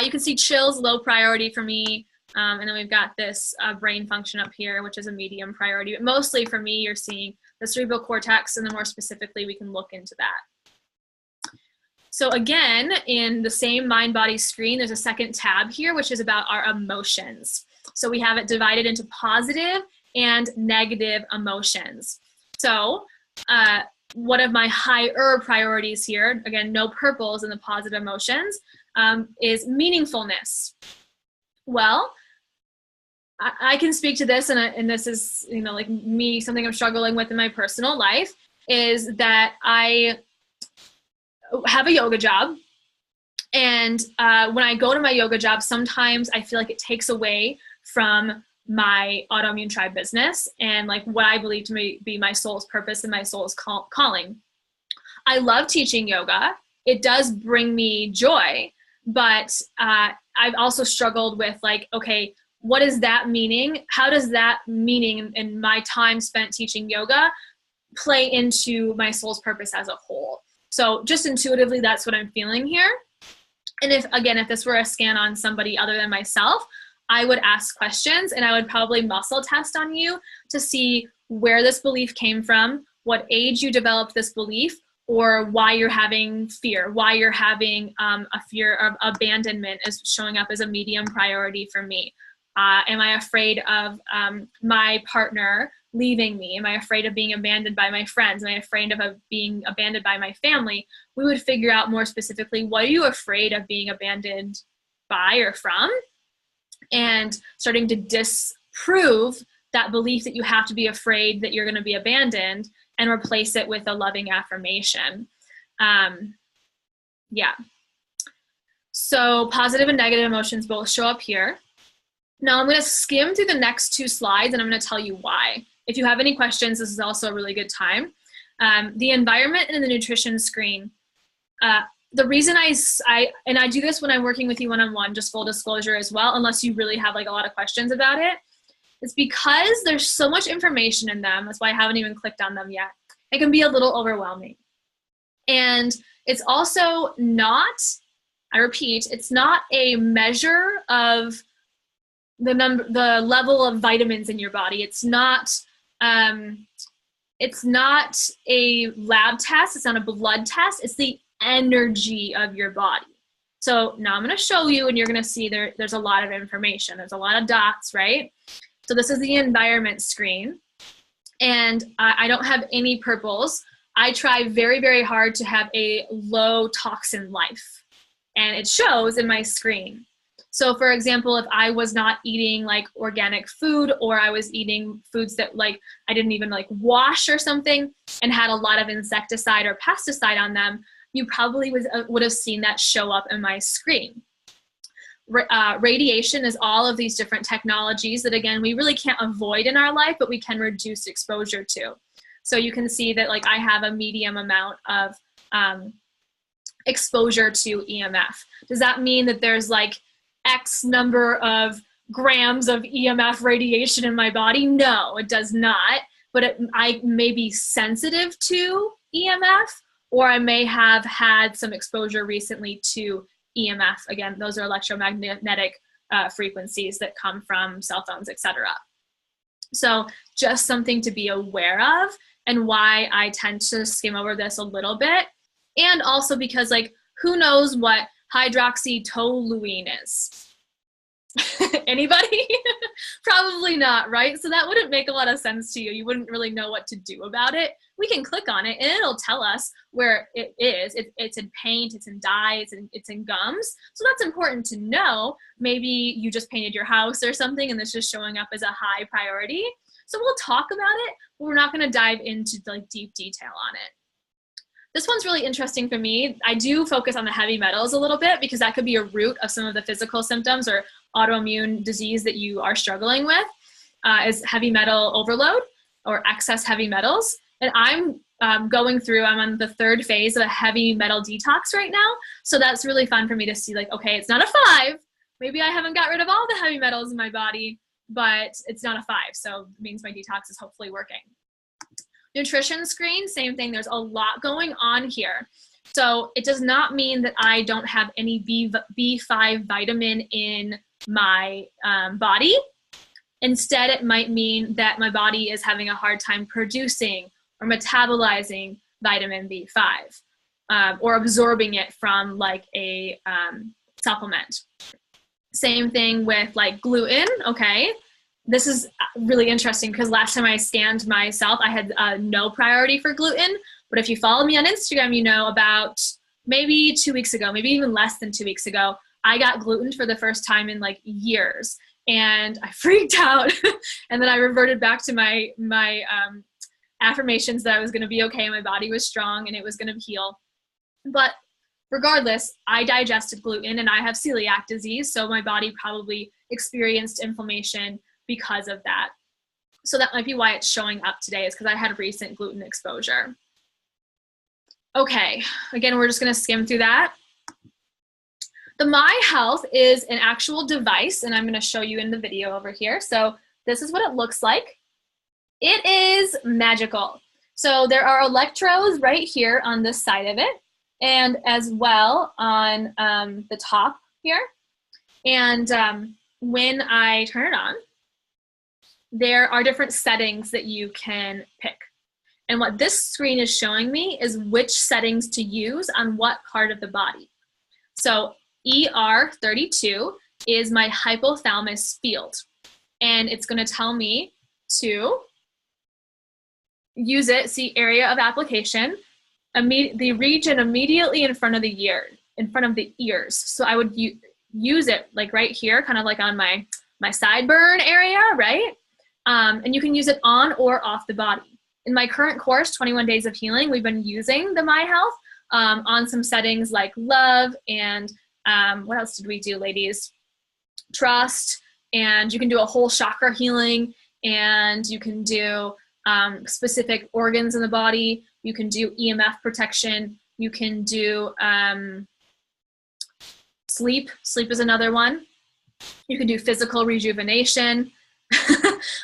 Speaker 1: You can see chills, low priority for me. And then we've got this brain function up here, which is a medium priority. But mostly for me, you're seeing the cerebral cortex, and then more specifically, we can look into that. So again, in the same mind-body screen, there's a second tab here, which is about our emotions. So we have it divided into positive and negative emotions. So one of my higher priorities here, again, no purples in the positive emotions, is meaningfulness. Well, I can speak to this, and this is, you know, like me, something I'm struggling with in my personal life, is that I have a yoga job. And when I go to my yoga job, sometimes I feel like it takes away from my autoimmune tribe business and like what I believe to be my soul's purpose and my soul's calling. I love teaching yoga. It does bring me joy, but I've also struggled with like, okay, what is that meaning? How does that meaning in my time spent teaching yoga play into my soul's purpose as a whole? So just intuitively, that's what I'm feeling here. And if this were a scan on somebody other than myself, I would ask questions and I would probably muscle test on you to see where this belief came from, what age you developed this belief, or why you're having fear, why you're having a fear of abandonment is showing up as a medium priority for me. Am I afraid of my partner leaving me? Am I afraid of being abandoned by my friends? Am I afraid of being abandoned by my family? We would figure out more specifically, what are you afraid of being abandoned by or from? And starting to disprove that belief that you have to be afraid that you're going to be abandoned and replace it with a loving affirmation. Yeah. So positive and negative emotions both show up here. Now I'm going to skim through the next two slides and I'm going to tell you why. If you have any questions, this is also a really good time. The environment and the nutrition screen. The reason I do this when I'm working with you one-on-one, just full disclosure as well, unless you really have like a lot of questions about it, it's because there's so much information in them. That's why I haven't even clicked on them yet. It can be a little overwhelming. And it's also not, I repeat, it's not a measure of the level of vitamins in your body. It's not a lab test. It's not a blood test. It's the energy of your body. So now I'm going to show you, and you're going to see there's a lot of information. There's a lot of dots, right? So this is the environment screen, and I don't have any purples. I try very, very hard to have a low toxin life, and it shows in my screen. So for example, if I was not eating like organic food, or I was eating foods that like I didn't even like wash or something and had a lot of insecticide or pesticide on them, you probably would have seen that show up in my screen. Radiation is all of these different technologies that, again, we really can't avoid in our life, but we can reduce exposure to. So you can see that like I have a medium amount of exposure to EMF. Does that mean that there's like X number of grams of EMF radiation in my body? No, it does not. But I may be sensitive to EMF, or I may have had some exposure recently to EMF. Again, those are electromagnetic frequencies that come from cell phones, etc. So just something to be aware of, and why I tend to skim over this a little bit. And also because like, who knows what hydroxytoluene is? Anybody? Probably not, right? So that wouldn't make a lot of sense to you. You wouldn't really know what to do about it. We can click on it and it'll tell us where it is. It's in paint, it's in dye, it's in gums. So that's important to know. Maybe you just painted your house or something and this is showing up as a high priority. So we'll talk about it, but we're not going to dive into like deep detail on it. This one's really interesting for me. I do focus on the heavy metals a little bit because that could be a root of some of the physical symptoms or autoimmune disease that you are struggling with, is heavy metal overload or excess heavy metals. And I'm going through, I'm on the third phase of a heavy metal detox right now. So that's really fun for me to see like, okay, it's not a 5. Maybe I haven't got rid of all the heavy metals in my body, but it's not a 5. So it means my detox is hopefully working. Nutrition screen, same thing. There's a lot going on here. So it does not mean that I don't have any B5 vitamin in my body. Instead, it might mean that my body is having a hard time producing or metabolizing vitamin B5 or absorbing it from like a supplement. Same thing with like gluten, okay? This is really interesting because last time I scanned myself, I had no priority for gluten. But if you follow me on Instagram, you know about maybe 2 weeks ago, maybe even less than 2 weeks ago, I got gluten for the first time in like years, and I freaked out. And then I reverted back to my affirmations that I was going to be okay, my body was strong, and it was going to heal. But regardless, I digested gluten, and I have celiac disease, so my body probably experienced inflammation because of that. So that might be why it's showing up today, is because I had recent gluten exposure. Okay, again, we're just going to skim through that. The My Health is an actual device, and I'm going to show you in the video over here. So this is what it looks like. It is magical. So there are electrodes right here on this side of it, and as well on the top here. And when I turn it on, there are different settings that you can pick. And what this screen is showing me is which settings to use on what part of the body. So ER32 is my hypothalamus field, and it's going to tell me to use it, see area of application, the region immediately in front of the ears. So I would use it like right here, kind of like on my sideburn area, right? And you can use it on or off the body. In my current course, 21 Days of Healing, we've been using the My Health on some settings like love and what else did we do, ladies? Trust, and you can do a whole chakra healing, and you can do specific organs in the body. You can do EMF protection. You can do sleep. Sleep is another one. You can do physical rejuvenation.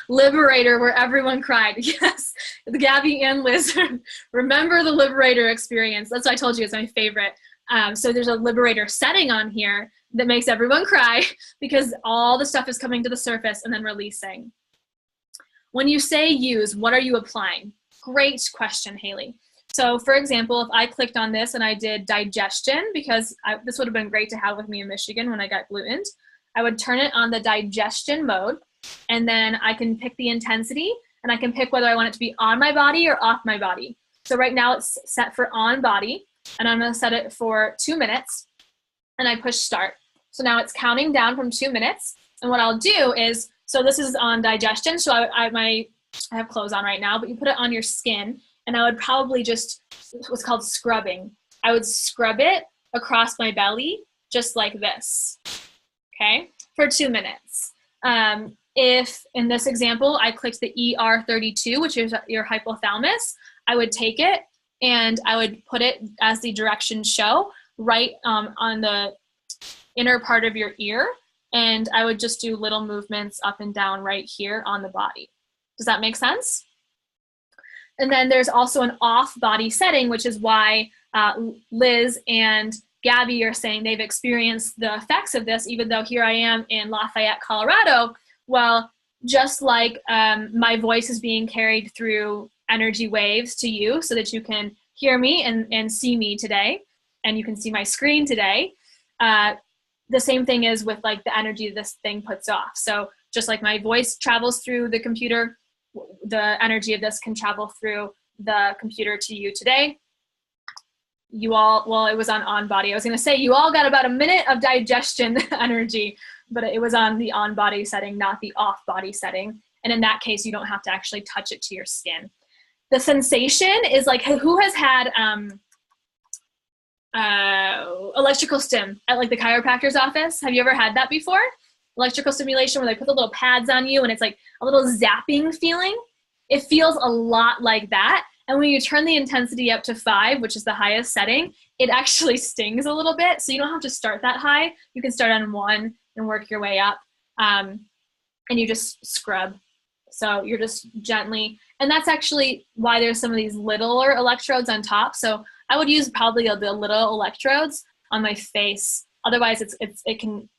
Speaker 1: Liberator, where everyone cried. Yes, Gabby and Liz, remember the Liberator experience. That's what I told you, it's my favorite. So there's a Liberator setting on here that makes everyone cry because all the stuff is coming to the surface and then releasing. When you say use, what are you applying? Great question, Haley. So for example, if I clicked on this and I did digestion, because this would have been great to have with me in Michigan when I got gluten, I would turn it on the digestion mode, and then I can pick the intensity, and I can pick whether I want it to be on my body or off my body. So right now it's set for on body, and I'm going to set it for 2 minutes, and I push start. So now it's counting down from 2 minutes, and what I'll do is, so this is on digestion, so I have clothes on right now, but you put it on your skin, and I would probably just, what's called scrubbing. I would scrub it across my belly, just like this, okay, for 2 minutes. If, in this example, I clicked the ER32, which is your hypothalamus, I would take it and I would put it as the directions show right on the inner part of your ear, and I would just do little movements up and down right here on the body. Does that make sense? And then there's also an off-body setting, which is why Liz and Gabby are saying they've experienced the effects of this, even though here I am in Lafayette, Colorado. Well, just like my voice is being carried through energy waves to you so that you can hear me and see me today, and you can see my screen today, the same thing is with like the energy this thing puts off. So just like my voice travels through the computer, the energy of this can travel through the computer to you today. You all, well, it was on body. I was going to say you all got about a minute of digestion energy, but it was on the on body setting, not the off body setting. And in that case, you don't have to actually touch it to your skin. The sensation is like, who has had electrical stim at like the chiropractor's office? Have you ever had that before? Electrical stimulation where they put the little pads on you and it's like a little zapping feeling. It feels a lot like that. And when you turn the intensity up to 5, which is the highest setting, it actually stings a little bit. So you don't have to start that high. You can start on 1 and work your way up. And you just scrub. So you're just gently, and that's actually why there's some of these littler electrodes on top. So I would use probably the little electrodes on my face. Otherwise it can,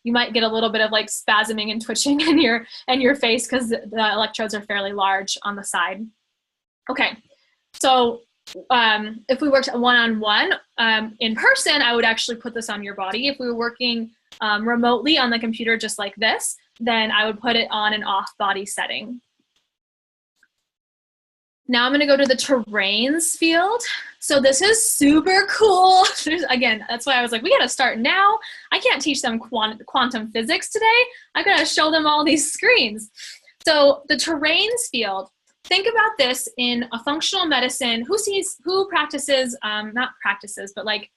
Speaker 1: you might get a little bit of like spasming and twitching in your face because the electrodes are fairly large on the side. Okay. So if we worked one-on-one in person, I would actually put this on your body. If we were working remotely on the computer just like this, then I would put it on an off-body setting. Now I'm going to go to the terrains field. So this is super cool. Again, that's why I was like, we got to start now. I can't teach them quantum physics today. I got to show them all these screens. So the terrains field, think about this in a functional medicine. Who practices, not practices, but like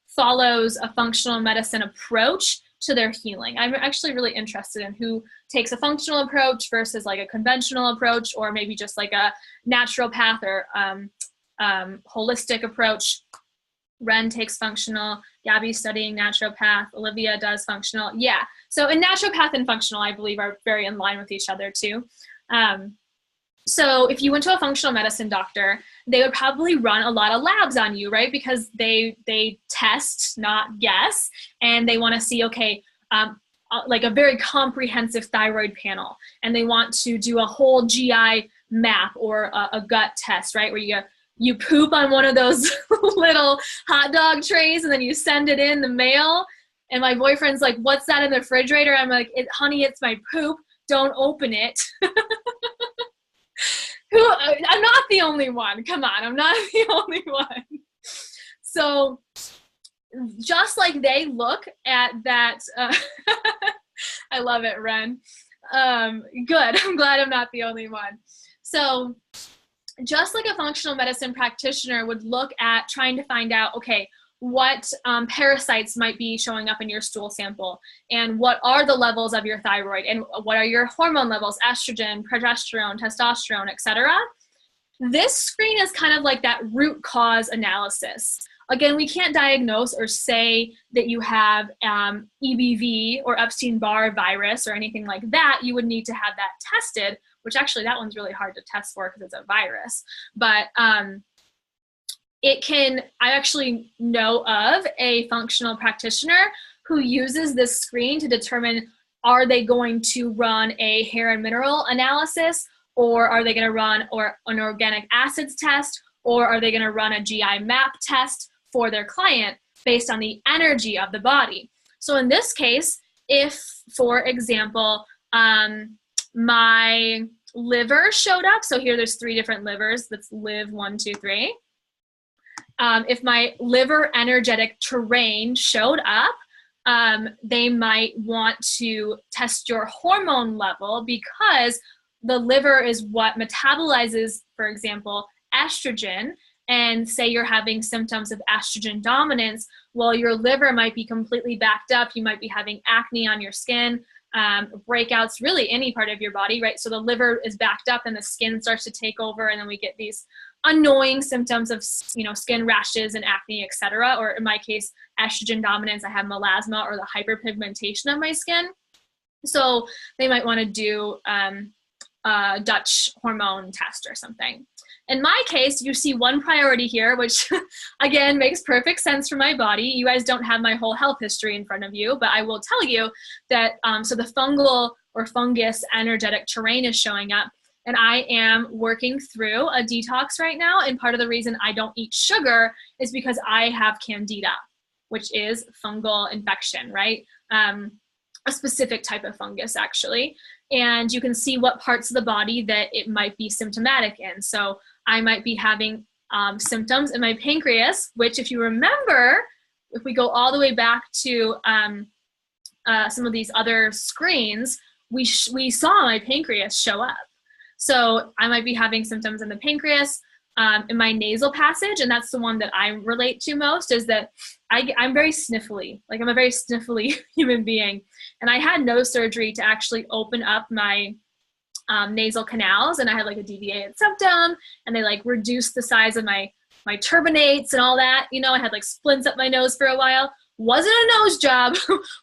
Speaker 1: follows a functional medicine approach to their healing? I'm actually really interested in who takes a functional approach versus like a conventional approach, or maybe just like a naturopath or holistic approach. Ren takes functional, Gabby's studying naturopath, Olivia does functional. Yeah, so in naturopath and functional, I believe, are very in line with each other too. So if you went to a functional medicine doctor, they would probably run a lot of labs on you, right? Because they test, not guess, and they want to see, okay, like a very comprehensive thyroid panel, and they want to do a whole GI map or a gut test, right? Where you poop on one of those little hot dog trays, and then you send it in the mail. And my boyfriend's like, "What's that in the refrigerator?" I'm like, "Honey, it's my poop. Don't open it." I'm not the only one. Come on, I'm not the only one. So just like they look at that, I love it, Ren. Good, I'm glad I'm not the only one. So just like a functional medicine practitioner would look at trying to find out, okay, what parasites might be showing up in your stool sample, and what are the levels of your thyroid, and what are your hormone levels, estrogen, progesterone, testosterone, etc. This screen is kind of like that root cause analysis. Again, we can't diagnose or say that you have EBV or Epstein-Barr virus or anything like that. You would need to have that tested, which actually that one's really hard to test for because it's a virus. But I actually know of a functional practitioner who uses this screen to determine, are they going to run a hair and mineral analysis, or are they going to run an organic acids test, or are they going to run a GI map test for their client based on the energy of the body. So in this case, if, for example, my liver showed up, so here there's 3 different livers, that's live 1, 2, 3. If my liver energetic terrain showed up, they might want to test your hormone level, because the liver is what metabolizes, for example, estrogen. And say you're having symptoms of estrogen dominance, well, your liver might be completely backed up. You might be having acne on your skin, breakouts, really any part of your body, right? So the liver is backed up and the skin starts to take over, and then we get these annoying symptoms of, skin rashes and acne, etc. Or in my case, estrogen dominance, I have melasma or the hyperpigmentation of my skin. So they might want to do a Dutch hormone test or something. In my case, you see one priority here, which again makes perfect sense for my body. You guys don't have my whole health history in front of you, but I will tell you that, so the fungal or fungus energetic terrain is showing up, and I am working through a detox right now. And part of the reason I don't eat sugar is because I have candida, which is fungal infection, right? A specific type of fungus, actually. And you can see what parts of the body that it might be symptomatic in. So I might be having symptoms in my pancreas, which, if you remember, if we go all the way back to some of these other screens, we saw my pancreas show up. So I might be having symptoms in the pancreas, in my nasal passage, and that's the one that I relate to most, is that I'm very sniffly. Like, I'm a very sniffly human being. And I had no surgery to actually open up my nasal canals, and I had like a deviated septum, and they like reduced the size of my turbinates and all that. I had like splints up my nose for a while. Wasn't a nose job,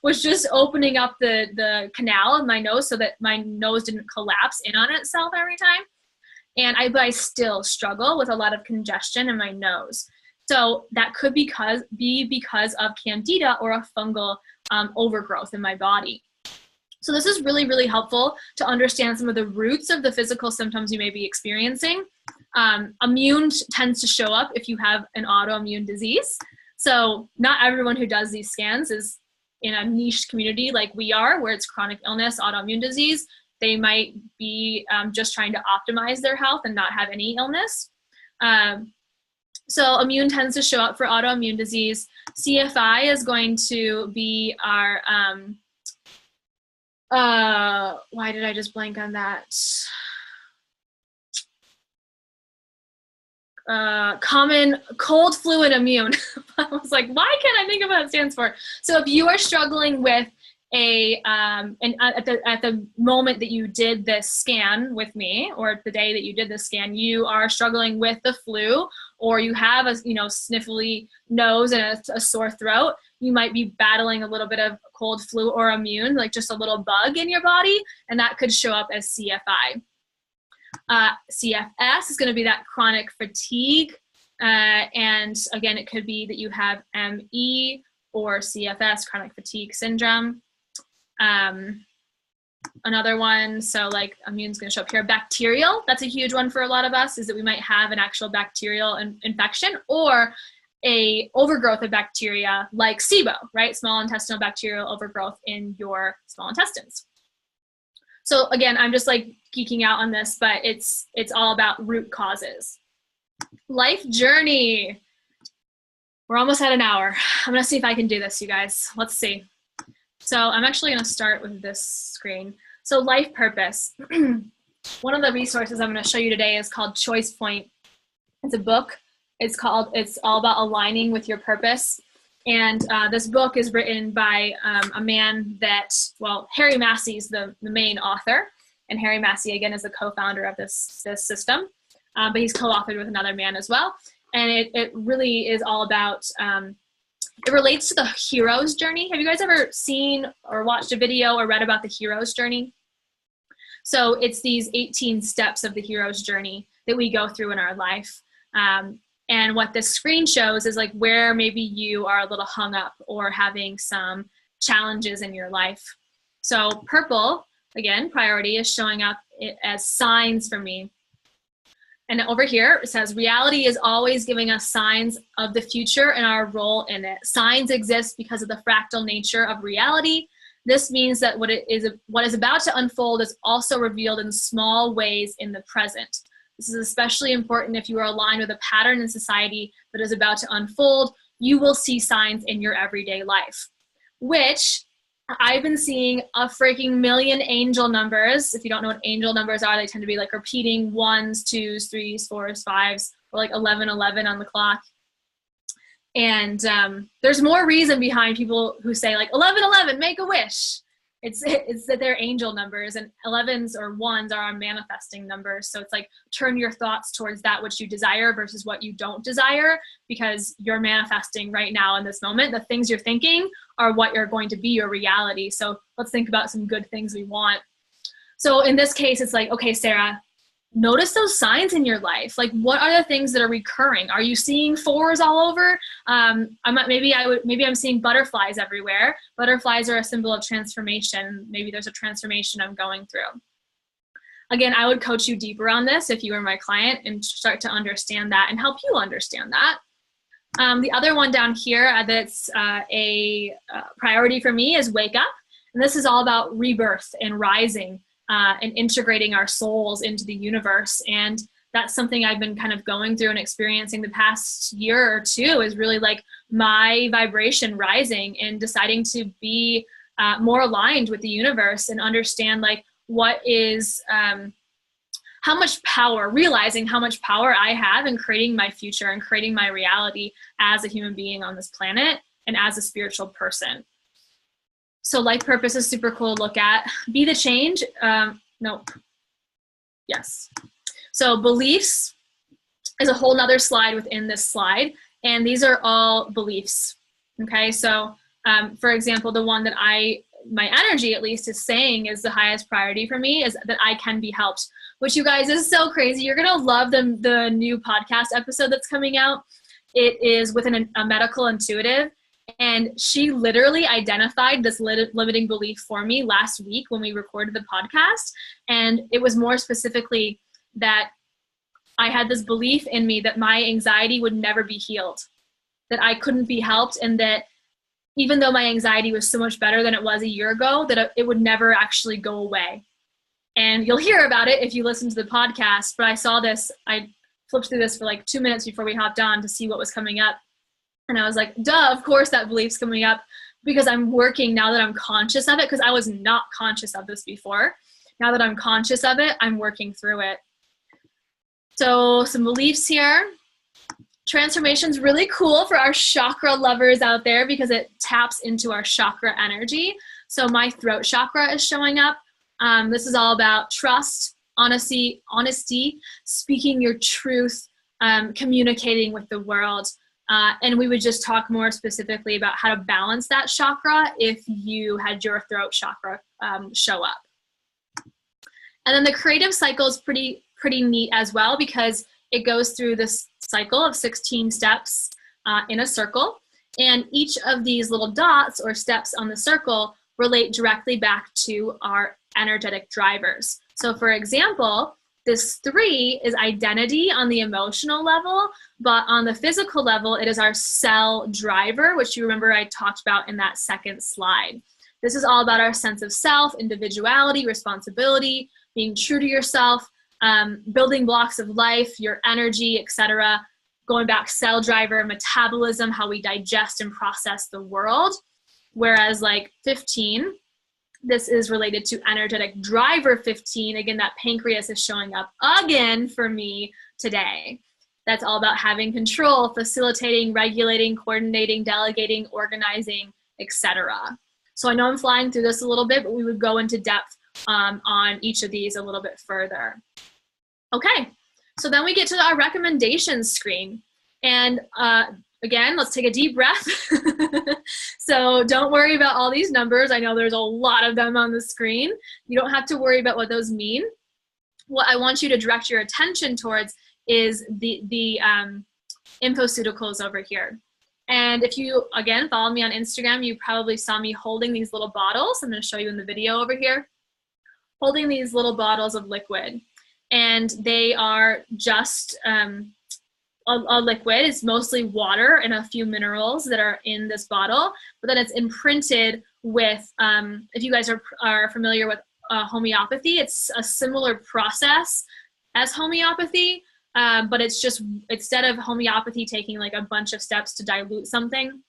Speaker 1: was just opening up the canal of my nose so that my nose didn't collapse in on itself every time. But I still struggle with a lot of congestion in my nose. So that could be because of candida or a fungal overgrowth in my body. So this is really, really helpful to understand some of the roots of the physical symptoms you may be experiencing. Immune tends to show up if you have an autoimmune disease. So not everyone who does these scans is in a niche community like we are, where it's chronic illness, autoimmune disease. they might be just trying to optimize their health and not have any illness. So immune tends to show up for autoimmune disease. CFI is going to be our, why did I just blank on that? Common cold, flu, and immune. I was like, why can't I think of what it stands for? So if you are struggling with and at the moment that you did this scan with me, or the day that you did this scan, you are struggling with the flu, or you have a sniffly nose and a sore throat, you might be battling a little bit of cold, flu, or immune, like just a little bug in your body, and that could show up as CFI. CFS is going to be that chronic fatigue, and again, it could be that you have ME or CFS, chronic fatigue syndrome. Another one, so like immune's going to show up here. Bacterial, that's a huge one for a lot of us, is that we might have an actual bacterial infection or a overgrowth of bacteria like SIBO, right? Small intestinal bacterial overgrowth in your small intestines. So again, I'm just like geeking out on this, but it's all about root causes. Life journey. We're almost at an hour. I'm gonna see if I can do this, you guys. Let's see. So I'm actually gonna start with this screen. So life purpose. One of the resources I'm gonna show you today is called Choice Point. It's a book. It's all about aligning with your purpose. And this book is written by a man that, well, Harry Massey's the main author. And Harry Massey, again, is the co-founder of this system. But he's co-authored with another man as well. And it really is all about, it relates to the hero's journey. Have you guys ever seen or watched a video or read about the hero's journey? So it's these 18 steps of the hero's journey that we go through in our life. And what this screen shows is like where maybe you are a little hung up or having some challenges in your life. So purple, again, priority is showing up as signs for me. And over here, it says, reality is always giving us signs of the future and our role in it. Signs exist because of the fractal nature of reality. This means that what is about to unfold is also revealed in small ways in the present. This is especially important if you are aligned with a pattern in society that is about to unfold. You will see signs in your everyday life, which I've been seeing a freaking million angel numbers. If you don't know what angel numbers are, they tend to be like repeating 1s, 2s, 3s, 4s, 5s, or like 11, 11 on the clock. And there's more reason behind people who say like 11, 11, make a wish. It's that they're angel numbers, and 11s or 1s are our manifesting numbers. So it's like turn your thoughts towards that which you desire versus what you don't desire, because you're manifesting right now in this moment. The things you're thinking are what are going to be your reality. So let's think about some good things we want. So in this case, it's like, okay, Sarah, notice those signs in your life. Like, what are the things that are recurring? Are you seeing 4s all over? Maybe I'm seeing butterflies everywhere. Butterflies are a symbol of transformation. Maybe there's a transformation I'm going through. Again, I would coach you deeper on this if you were my client and start to understand that and help you understand that. The other one down here that's a priority for me is wake up. And this is all about rebirth and rising. And integrating our souls into the universe. And that's something I've been kind of going through and experiencing the past year or two, is really like my vibration rising and deciding to be more aligned with the universe and understand like what is, how much power, realizing how much power I have in creating my future and creating my reality as a human being on this planet and as a spiritual person. So life purpose is super cool to look at. Be the change. Nope. Yes. So beliefs is a whole nother slide within this slide. And these are all beliefs. Okay. So for example, the one that my energy at least is saying is the highest priority for me is that I can be helped, which you guys is so crazy. You're going to love the new podcast episode that's coming out. It is with a medical intuitive. And she literally identified this limiting belief for me last week when we recorded the podcast. And it was more specifically that I had this belief in me that my anxiety would never be healed, that I couldn't be helped, and that even though my anxiety was so much better than it was a year ago, that it would never actually go away. And you'll hear about it if you listen to the podcast, but I saw this, I flipped through this for like 2 minutes before we hopped on to see what was coming up. And I was like, duh, of course that belief's coming up, because I'm working now that I'm conscious of it, because I was not conscious of this before. Now that I'm conscious of it, I'm working through it. So some beliefs here. Transformation's really cool for our chakra lovers out there because it taps into our chakra energy. So my throat chakra is showing up. This is all about trust, honesty, speaking your truth, communicating with the world. And we would just talk more specifically about how to balance that chakra if you had your throat chakra show up. And then the creative cycle is pretty neat as well, because it goes through this cycle of 16 steps in a circle. And each of these little dots or steps on the circle relate directly back to our energetic drivers. So for example, this 3 is identity on the emotional level, but on the physical level, it is our cell driver, which you remember I talked about in that second slide. This is all about our sense of self, individuality, responsibility, being true to yourself, building blocks of life, your energy, etc. Going back, cell driver, metabolism, how we digest and process the world. Whereas like 15, this is related to energetic driver 15. Again, that pancreas is showing up again for me today. That's all about having control, facilitating, regulating, coordinating, delegating, organizing, etc. So I know I'm flying through this a little bit, but we would go into depth on each of these a little bit further. Okay, so then we get to our recommendations screen. And again, let's take a deep breath. So don't worry about all these numbers. I know there's a lot of them on the screen. You don't have to worry about what those mean. What I want you to direct your attention towards is the infoceuticals over here. And if you, again, follow me on Instagram, you probably saw me holding these little bottles. I'm going to show you in the video over here. Holding these little bottles of liquid. And they are just a liquid. It's mostly water and a few minerals that are in this bottle, but then it's imprinted with, if you guys are familiar with homeopathy, it's a similar process as homeopathy, but it's just, instead of homeopathy taking like a bunch of steps to dilute something,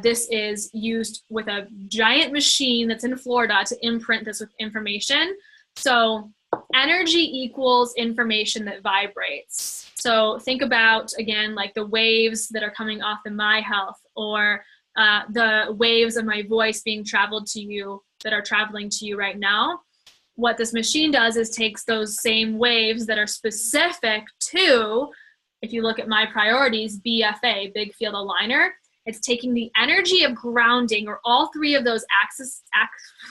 Speaker 1: this is used with a giant machine that's in Florida to imprint this with information. So energy equals information that vibrates. So think about, again, like the waves that are coming off the My Health, or the waves of my voice being traveled to you, that are traveling to you right now. What this machine does is takes those same waves that are specific to, if you look at my priorities, BFA, big field aligner, it's taking the energy of grounding, or all 3 of those axes,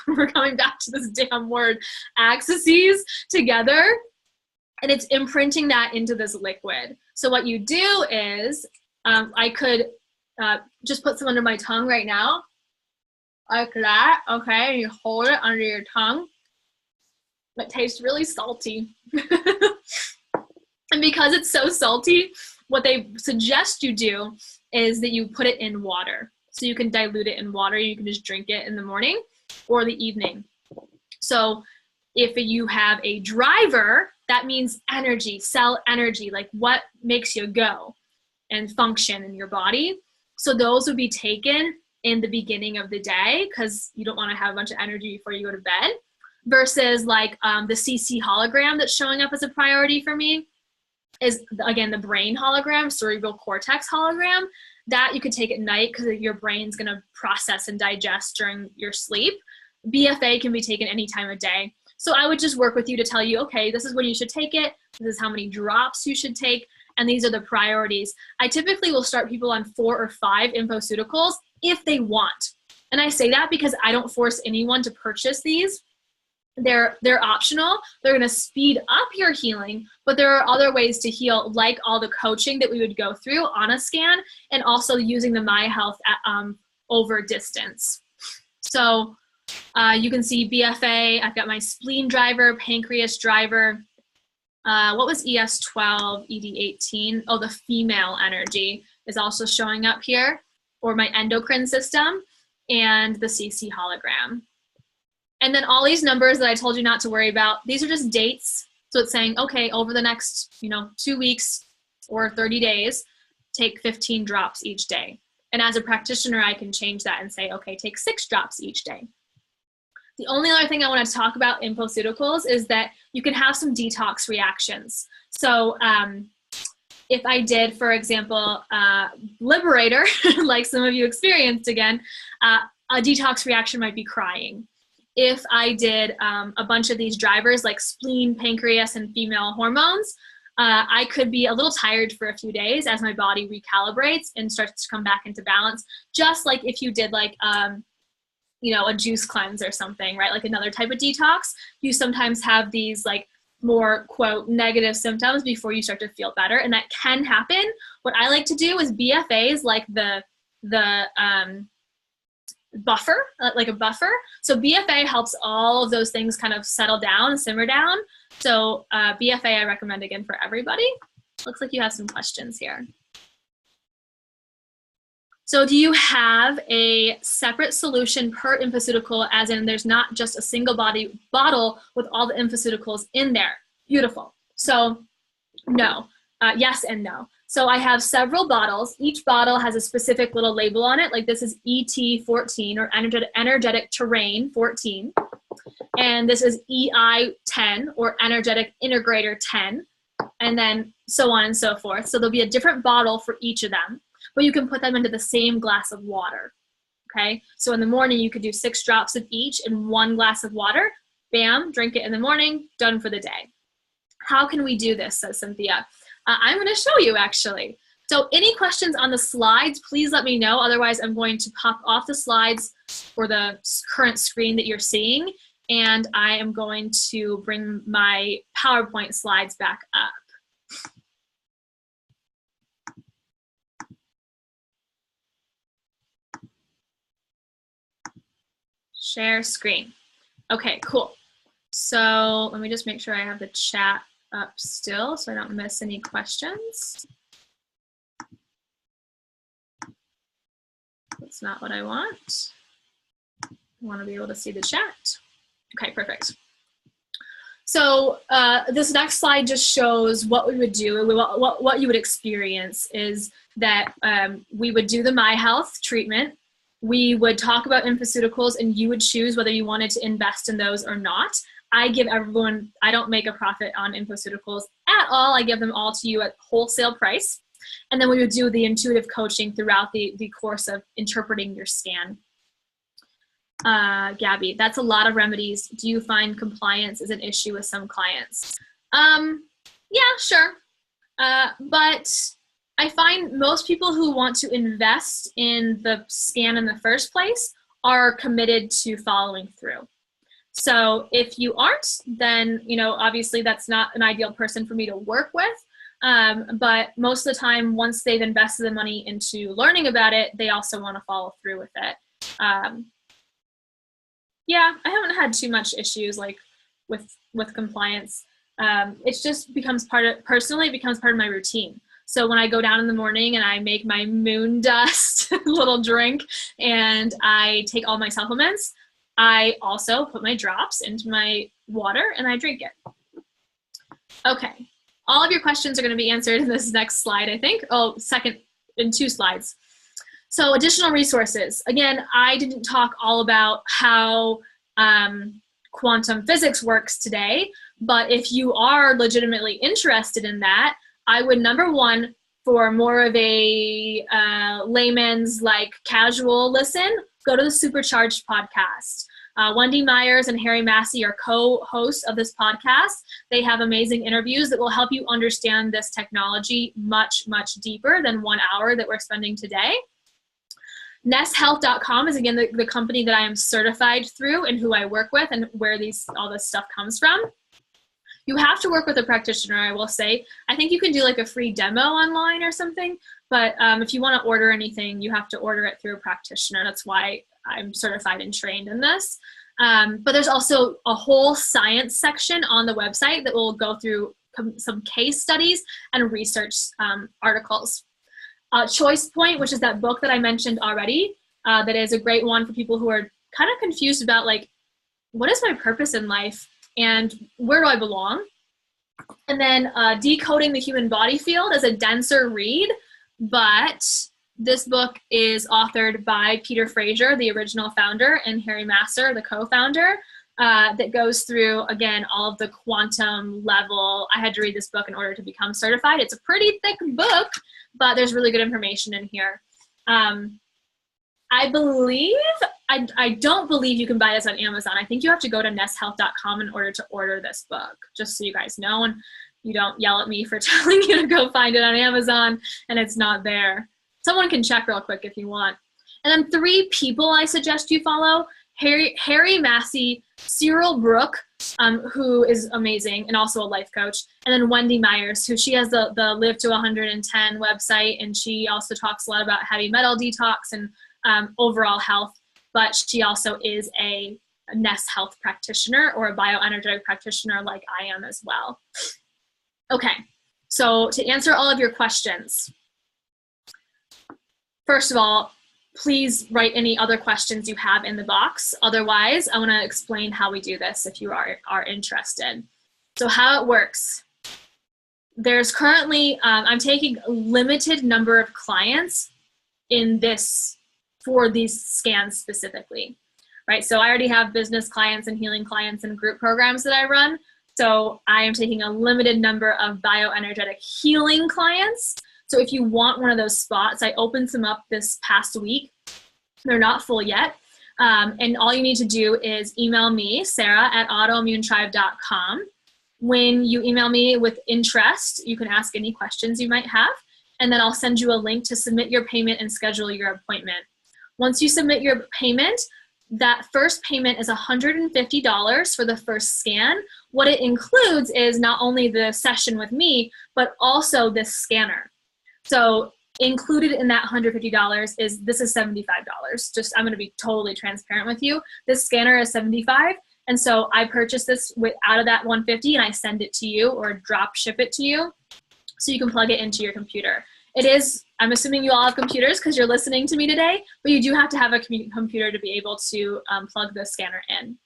Speaker 1: we're coming back to this damn word, axes together, and it's imprinting that into this liquid. So what you do is, I could just put some under my tongue right now, like that, okay, and you hold it under your tongue. It tastes really salty. And because it's so salty, what they suggest you do is that you put it in water. So you can dilute it in water. You can just drink it in the morning or the evening. So if you have a driver, that means energy, cell energy, like what makes you go and function in your body. So those would be taken in the beginning of the day, because you don't want to have a bunch of energy before you go to bed, versus like the CC hologram that's showing up as a priority for me is, again, the brain hologram, cerebral cortex hologram. That you could take at night because your brain's going to process and digest during your sleep. BFA can be taken any time of day. So I would just work with you to tell you, okay, this is when you should take it. This is how many drops you should take. And these are the priorities. I typically will start people on 4 or 5 infoceuticals if they want. And I say that because I don't force anyone to purchase these. They're optional. They're going to speed up your healing, but there are other ways to heal, like all the coaching that we would go through on a scan, and also using the My Health over distance. So you can see BFA. I've got my spleen driver, pancreas driver. What was ES12, ED18? Oh, the female energy is also showing up here, or my endocrine system, and the CC hologram. And then all these numbers that I told you not to worry about, these are just dates. So it's saying, okay, over the next, 2 weeks or 30 days, take 15 drops each day. And as a practitioner, I can change that and say, okay, take 6 drops each day. The only other thing I want to talk about in infoceuticals is that you can have some detox reactions. So if I did, for example, Liberator, like some of you experienced again, a detox reaction might be crying. If I did a bunch of these drivers like spleen, pancreas, and female hormones, I could be a little tired for a few days as my body recalibrates and starts to come back into balance. Just like if you did like, a juice cleanse or something, right? Like another type of detox, you sometimes have these like more quote negative symptoms before you start to feel better. And that can happen. What I like to do is BFAs, like the buffer, like a buffer. So BFA helps all of those things kind of settle down, simmer down. So BFA I recommend again for everybody. Looks like you have some questions here. So do you have a separate solution per infoceutical, as in there's not just a single bottle with all the infoceuticals in there? Beautiful. So no, yes and no. So I have several bottles. Each bottle has a specific little label on it. Like this is ET14 or Energetic Terrain 14. And this is EI10 or Energetic Integrator 10. And then so on and so forth. So there'll be a different bottle for each of them, but you can put them into the same glass of water. Okay. So in the morning, you could do 6 drops of each in 1 glass of water. Bam, drink it in the morning, done for the day. How can we do this, says Cynthia. I'm going to show you actually. So any questions on the slides, please let me know. Otherwise, I'm going to pop off the slides for the current screen that you're seeing. And I am going to bring my PowerPoint slides back up. Share screen. Okay, cool. So let me just make sure I have the chat up still so I don't miss any questions. That's not what I want. I want to be able to see the chat. Okay, perfect. So this next slide just shows what we would do. What you would experience is that we would do the My Health treatment. We would talk about infoceuticals and you would choose whether you wanted to invest in those or not. I give everyone, I don't make a profit on infoceuticals at all. I give them all to you at wholesale price. And then we would do the intuitive coaching throughout the course of interpreting your scan. Gabby, that's a lot of remedies. Do you find compliance is an issue with some clients? Yeah, sure. But I find most people who want to invest in the scan in the first place are committed to following through. So if you aren't, then, obviously that's not an ideal person for me to work with. But most of the time, once they've invested the money into learning about it, they also want to follow through with it. Yeah, I haven't had too much issues like with compliance. It just becomes personally, it becomes part of my routine. So when I go down in the morning and I make my moon dust little drink and I take all my supplements, I also put my drops into my water and I drink it. Okay, all of your questions are going to be answered in this next slide, I think. Oh, in 2 slides. So additional resources. Again, I didn't talk all about how quantum physics works today, but if you are legitimately interested in that, I would, number one, for more of a layman's like casual listen, go to the Supercharged podcast. Wendy Myers and Harry Massey are co-hosts of this podcast. They have amazing interviews that will help you understand this technology much, much deeper than 1 hour that we're spending today. NessHealth.com is, again, the company that I am certified through and who I work with and where all this stuff comes from. You have to work with a practitioner, I will say. I think you can do like a free demo online or something, but if you want to order anything, you have to order it through a practitioner. That's why I'm certified and trained in this. But there's also a whole science section on the website that will go through some case studies and research articles. Choice Point, which is that book that I mentioned already, that is a great one for people who are kind of confused about like what is my purpose in life and where do I belong? And then Decoding the Human Body Field is a denser read, but this book is authored by Peter Fraser, the original founder, and Harry Masser, the co-founder, that goes through, again, all of the quantum level. I had to read this book in order to become certified. It's a pretty thick book, but there's really good information in here. I don't believe you can buy this on Amazon. I think you have to go to nesthealth.com in order to order this book, just so you guys know, and you don't yell at me for telling you to go find it on Amazon and it's not there. Someone can check real quick if you want. And then 3 people I suggest you follow: Harry Massey, Cyril Brooke, who is amazing and also a life coach, and then Wendy Myers, who she has the Live to 110 website, and she also talks a lot about heavy metal detox and overall health, but she also is a Nest Health practitioner or a bioenergetic practitioner like I am as well. Okay, so to answer all of your questions, first of all, please write any other questions you have in the box. Otherwise, I want to explain how we do this if you are interested. So how it works. There's currently, I'm taking a limited number of clients in this, for these scans specifically, right? So I already have business clients and healing clients and group programs that I run. So I am taking a limited number of bioenergetic healing clients. So if you want one of those spots, I opened some up this past week. They're not full yet. And all you need to do is email me, sarah@autoimmunetribe.com. When you email me with interest, you can ask any questions you might have, and then I'll send you a link to submit your payment and schedule your appointment. Once you submit your payment, that first payment is $150 for the first scan. What it includes is not only the session with me, but also this scanner. So included in that $150 is, this is $75. Just, I'm gonna be totally transparent with you. This scanner is $75. And so I purchased this out of that $150 and I send it to you or drop ship it to you so you can plug it into your computer. It is, I'm assuming you all have computers because you're listening to me today, but you do have to have a computer to be able to plug the scanner in.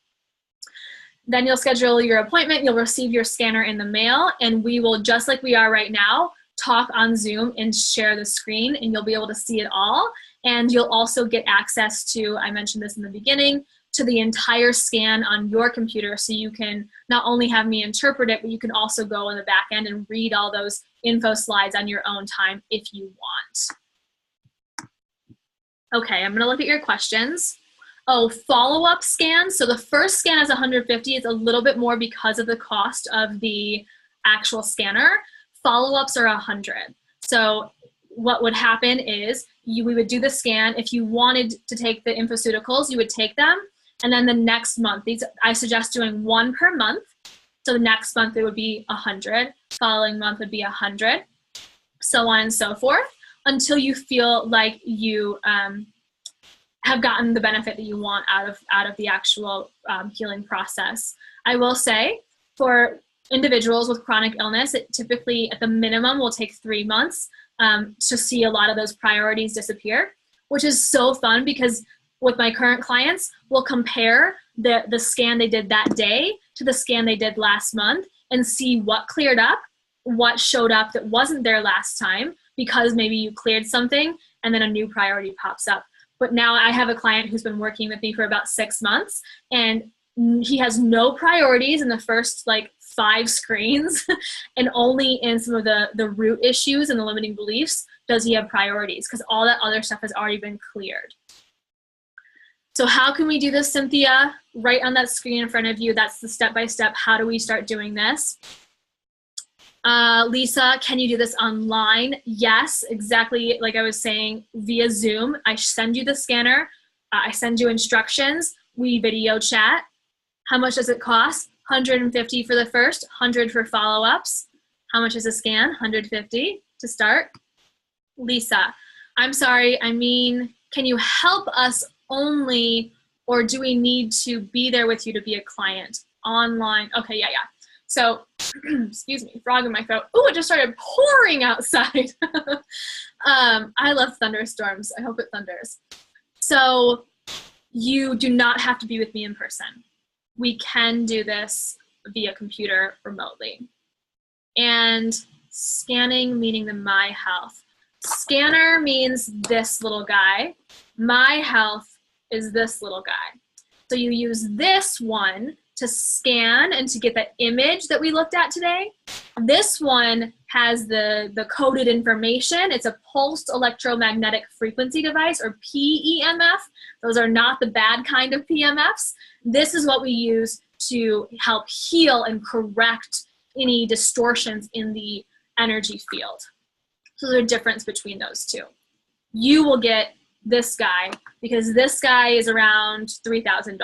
Speaker 1: Then you'll schedule your appointment, you'll receive your scanner in the mail, and we will, just like we are right now, talk on Zoom and share the screen, and you'll be able to see it all. And you'll also get access to, I mentioned this in the beginning, to the entire scan on your computer, so you can not only have me interpret it, but you can also go in the back end and read all those info slides on your own time if you want. Okay, I'm gonna look at your questions. Oh, follow-up scans. So the first scan is $150. It's a little bit more because of the cost of the actual scanner. Follow-ups are $100. So what would happen is we would do the scan. If you wanted to take the infoceuticals, you would take them. And then the next month, I suggest doing 1 per month. So the next month it would be 100. Following month would be 100. So on and so forth, until you feel like you have gotten the benefit that you want out of the actual healing process. I will say, for individuals with chronic illness, it typically at the minimum will take 3 months to see a lot of those priorities disappear, which is so fun because with my current clients, we'll compare the scan they did that day to the scan they did last month and see what cleared up, what showed up that wasn't there last time because maybe you cleared something and then a new priority pops up. But now I have a client who's been working with me for about 6 months, and he has no priorities in the first like 5 screens and only in some of the root issues and the limiting beliefs does he have priorities, because all that other stuff has already been cleared. So how can we do this, Cynthia? Right on that screen in front of you, that's the step-by-step. How do we start doing this? Lisa, can you do this online? Yes, exactly like I was saying, via Zoom. I send you the scanner. I send you instructions. We video chat. How much does it cost? $150 for the first, $100 for follow-ups. How much is a scan? $150 to start. Lisa, I'm sorry, I mean, can you help us only, or do we need to be there with you to be a client? Online, okay, yeah. So, excuse me, frog in my throat. Oh, it just started pouring outside. I love thunderstorms. I hope it thunders. So you do not have to be with me in person. we can do this via computer remotely. And scanning meaning the My Health. Scanner means this little guy. My Health is this little guy. So you use this one to scan and to get the image that we looked at today. This one has the coded information. It's a pulsed electromagnetic frequency device, or PEMF. Those are not the bad kind of PMFs. This is what we use to help heal and correct any distortions in the energy field. So there's a difference between those two. You will get this guy because this guy is around $3,000.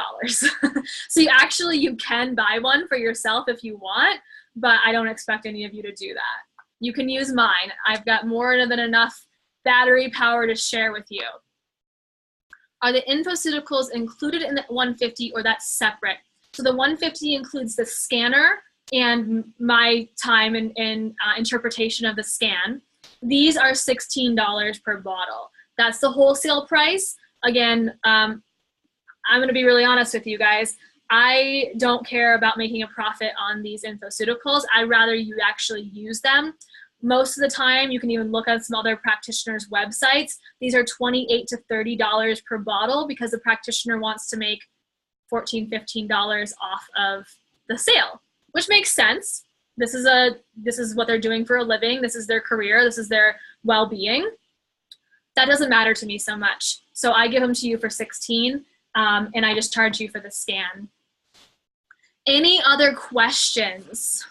Speaker 1: So you can buy one for yourself if you want, but I don't expect any of you to do that. You can use mine. I've got more than enough battery power to share with you. Are the infoceuticals included in the 150 or that's separate? So the 150 includes the scanner and my time and interpretation of the scan. These are $16 per bottle. That's the wholesale price. Again, I'm going to be really honest with you guys. I don't care about making a profit on these infoceuticals. I'd rather you actually use them. Most of the time, you can even look at some other practitioners' websites. These are $28 to $30 per bottle because the practitioner wants to make $14, $15 off of the sale, which makes sense. This is what they're doing for a living. This is their career. This is their well-being. That doesn't matter to me so much. So I give them to you for $16, and I just charge you for the scan. Any other questions?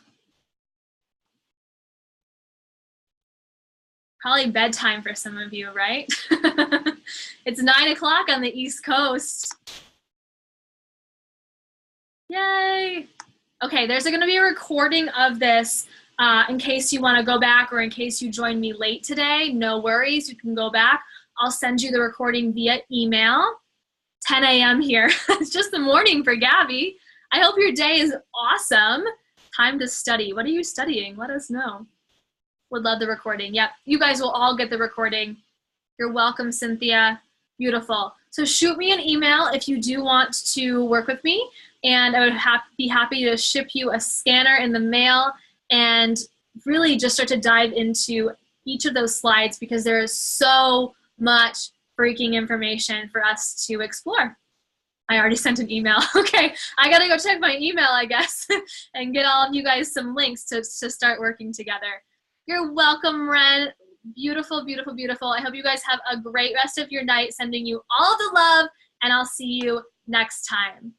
Speaker 1: Probably bedtime for some of you, right? It's 9 o'clock on the East Coast. Yay. Okay, there's going to be a recording of this in case you want to go back or in case you joined me late today. No worries, you can go back. I'll send you the recording via email. 10 a.m. here. It's just the morning for Gabby. I hope your day is awesome. Time to study. What are you studying? Let us know. Would love the recording. Yep, you guys will all get the recording. You're welcome, Cynthia. Beautiful. So shoot me an email if you do want to work with me, and I would be happy to ship you a scanner in the mail and really just start to dive into each of those slides because there is so much freaking information for us to explore. I already sent an email. Okay, I gotta go check my email, I guess, and get all of you guys some links to start working together. You're welcome, Ren. Beautiful, beautiful, beautiful. I hope you guys have a great rest of your night. Sending you all the love, and I'll see you next time.